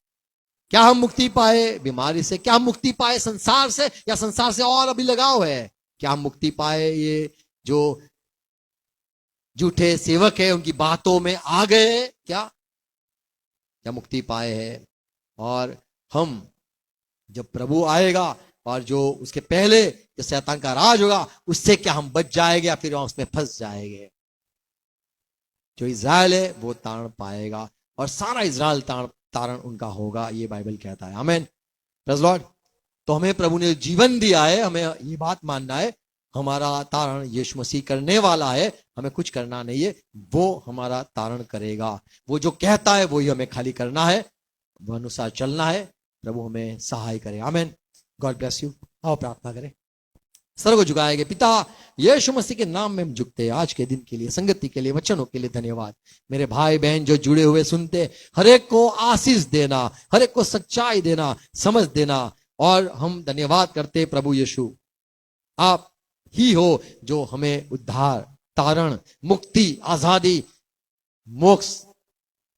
क्या हम मुक्ति पाए बीमारी से, क्या हम मुक्ति पाए संसार से, या संसार से और अभी लगाव है? क्या हम मुक्ति पाए ये जो झूठे सेवक है उनकी बातों में आ गए, क्या मुक्ति पाए हैं? और हम जब प्रभु आएगा और जो उसके पहले जो शैतान का राज होगा, उससे क्या हम बच जाएंगे या फिर हम उसमें फंस जाएंगे? जो इज़राइल है वो तारण पाएगा, और सारा इज़राइल तारण उनका होगा, ये बाइबल कहता है। आमीन। Praise Lord. तो हमें प्रभु ने जीवन दिया है, हमें ये बात मानना है, हमारा तारण यीशु मसीह करने वाला है, हमें कुछ करना नहीं है, वो हमारा तारण करेगा। वो जो कहता है वही हमें खाली करना है, वो अनुसार चलना है। प्रभु हमें सहाय करे। आमीन। God bless you. आओ प्रार्थना करें। सर को झुकाएंगे। पिता, यीशु मसीह के नाम में हम झुकते हैं। आज के दिन के लिए, संगति के लिए, वचनों के लिए धन्यवाद। मेरे भाई बहन जो जुड़े हुए सुनते, हर एक को आशीष देना, हर एक को सच्चाई देना, समझ देना, और हम धन्यवाद करते प्रभु यीशु, आप ही हो जो हमें उद्धार, तारण, मुक्ति, आजादी, मोक्ष,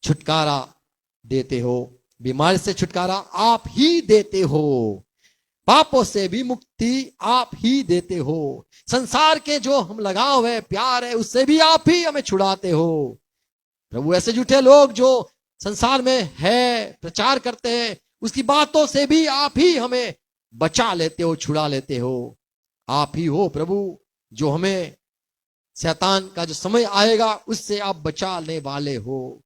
छुटकारा देते हो। बीमारी से छुटकारा आप ही देते हो, पापों से भी मुक्ति आप ही देते हो, संसार के जो हम लगाव है, प्यार है, उससे भी आप ही हमें छुड़ाते हो। प्रभु ऐसे झूठे लोग जो संसार में है, प्रचार करते हैं, उसकी बातों से भी आप ही हमें बचा लेते हो, छुड़ा लेते हो। आप ही हो प्रभु जो हमें शैतान का जो समय आएगा उससे आप बचाने वाले हो।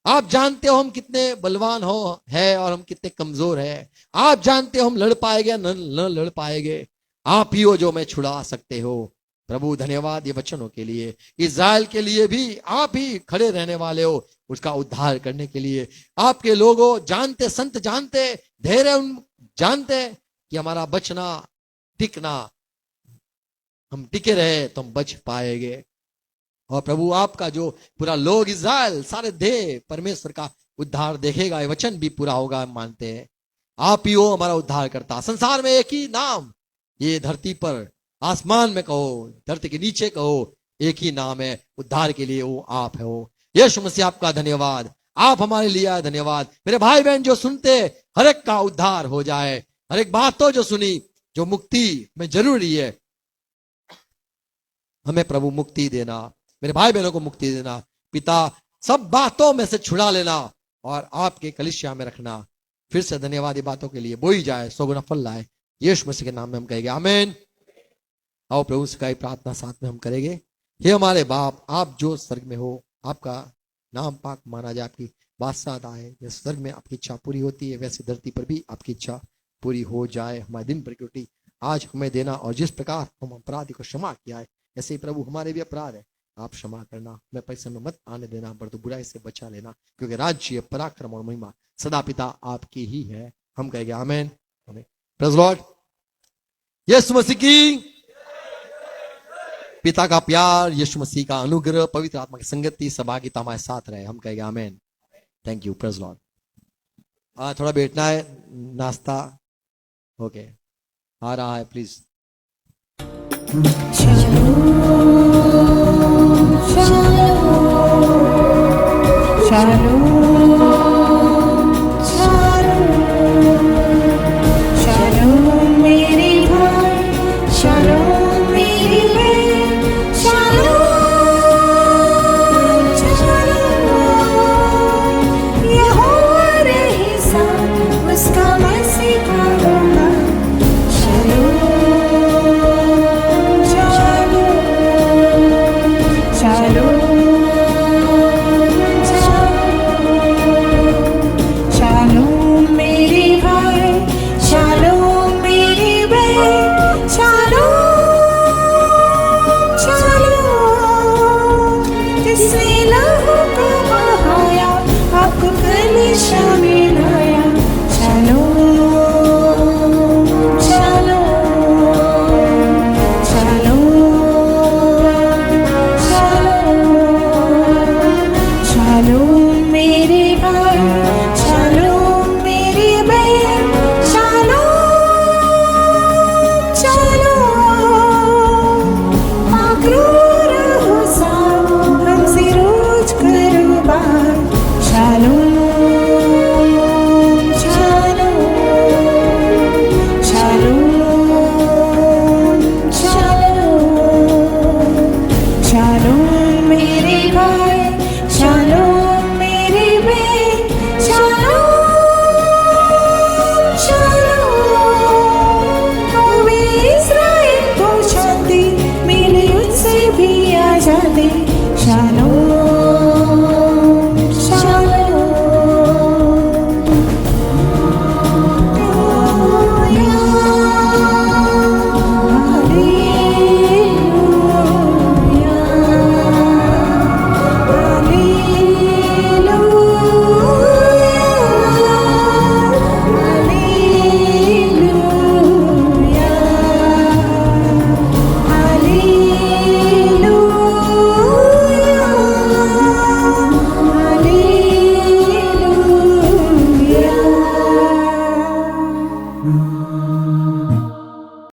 आप जानते हो हम कितने बलवान हो है और हम कितने कमजोर है। आप जानते हो हम लड़ पाएंगे न लड़ पाएंगे। आप ही हो जो हमें छुड़ा सकते हो। प्रभु धन्यवाद ये वचनों के लिए। इज़राइल के लिए भी आप ही खड़े रहने वाले हो उसका उद्धार करने के लिए। आपके लोगों जानते, संत जानते, धैर्य जानते कि हमारा बचना टिकना, हम टिके रहे तो हम बच पाएंगे। और प्रभु आपका जो पूरा लोग इज़राइल सारे देह परमेश्वर का उद्धार देखेगा, ये वचन भी पूरा होगा हम मानते हैं। आप ही हो हमारा उद्धार करता। संसार में एक ही नाम, ये धरती पर आसमान में कहो, धरती के नीचे कहो, एक ही नाम है उद्धार के लिए, वो आप हो। यीशु मसीह आपका धन्यवाद, आप हमारे लिए आए, धन्यवाद। मेरे भाई बहन जो सुनते हर एक का उद्धार हो जाए, हर एक बात तो जो सुनी जो मुक्ति में जरूरी है, हमें प्रभु मुक्ति देना, मेरे भाई बहनों को मुक्ति देना। पिता सब बातों में से छुड़ा लेना और आपके कलीसिया में रखना। फिर से धन्यवाद ये बातों के लिए, बोई जाए सौ गुना फल लाए। यीशु मसीह के नाम में हम कहेंगे आमीन। आओ प्रभु से का प्रार्थना साथ में हम करेंगे। हे हमारे बाप, आप जो स्वर्ग में हो, आपका नाम पाक माना जाए, आपकी बादशाहत आए। जैसे स्वर्ग में आपकी इच्छा पूरी होती है वैसे धरती पर भी आपकी इच्छा पूरी हो जाए। हमारे दिन पर की रोटी आज हमें देना, और जिस प्रकार हम अपराधी को क्षमा किया है ऐसे ही प्रभु हमारे भी अपराध है आप क्षमा करना। मैं पैसे में मत आने देना, पर तो बुराई से बचा लेना, क्योंकि राज्य, पराक्रम और महिमा सदा पिता आपकी ही है। हम कहेंगे आमीन। Praise Lord. यीशु मसीह की पिता का प्यार, यीशु मसीह का अनुग्रह, पवित्र आत्मा की संगति, सहभागिता हमारे साथ रहे। हम कहेंगे आमीन। Thank you. Praise Lord. थोड़ा बैठना है, नाश्ता ओके आ रहा है, प्लीज। शालोम।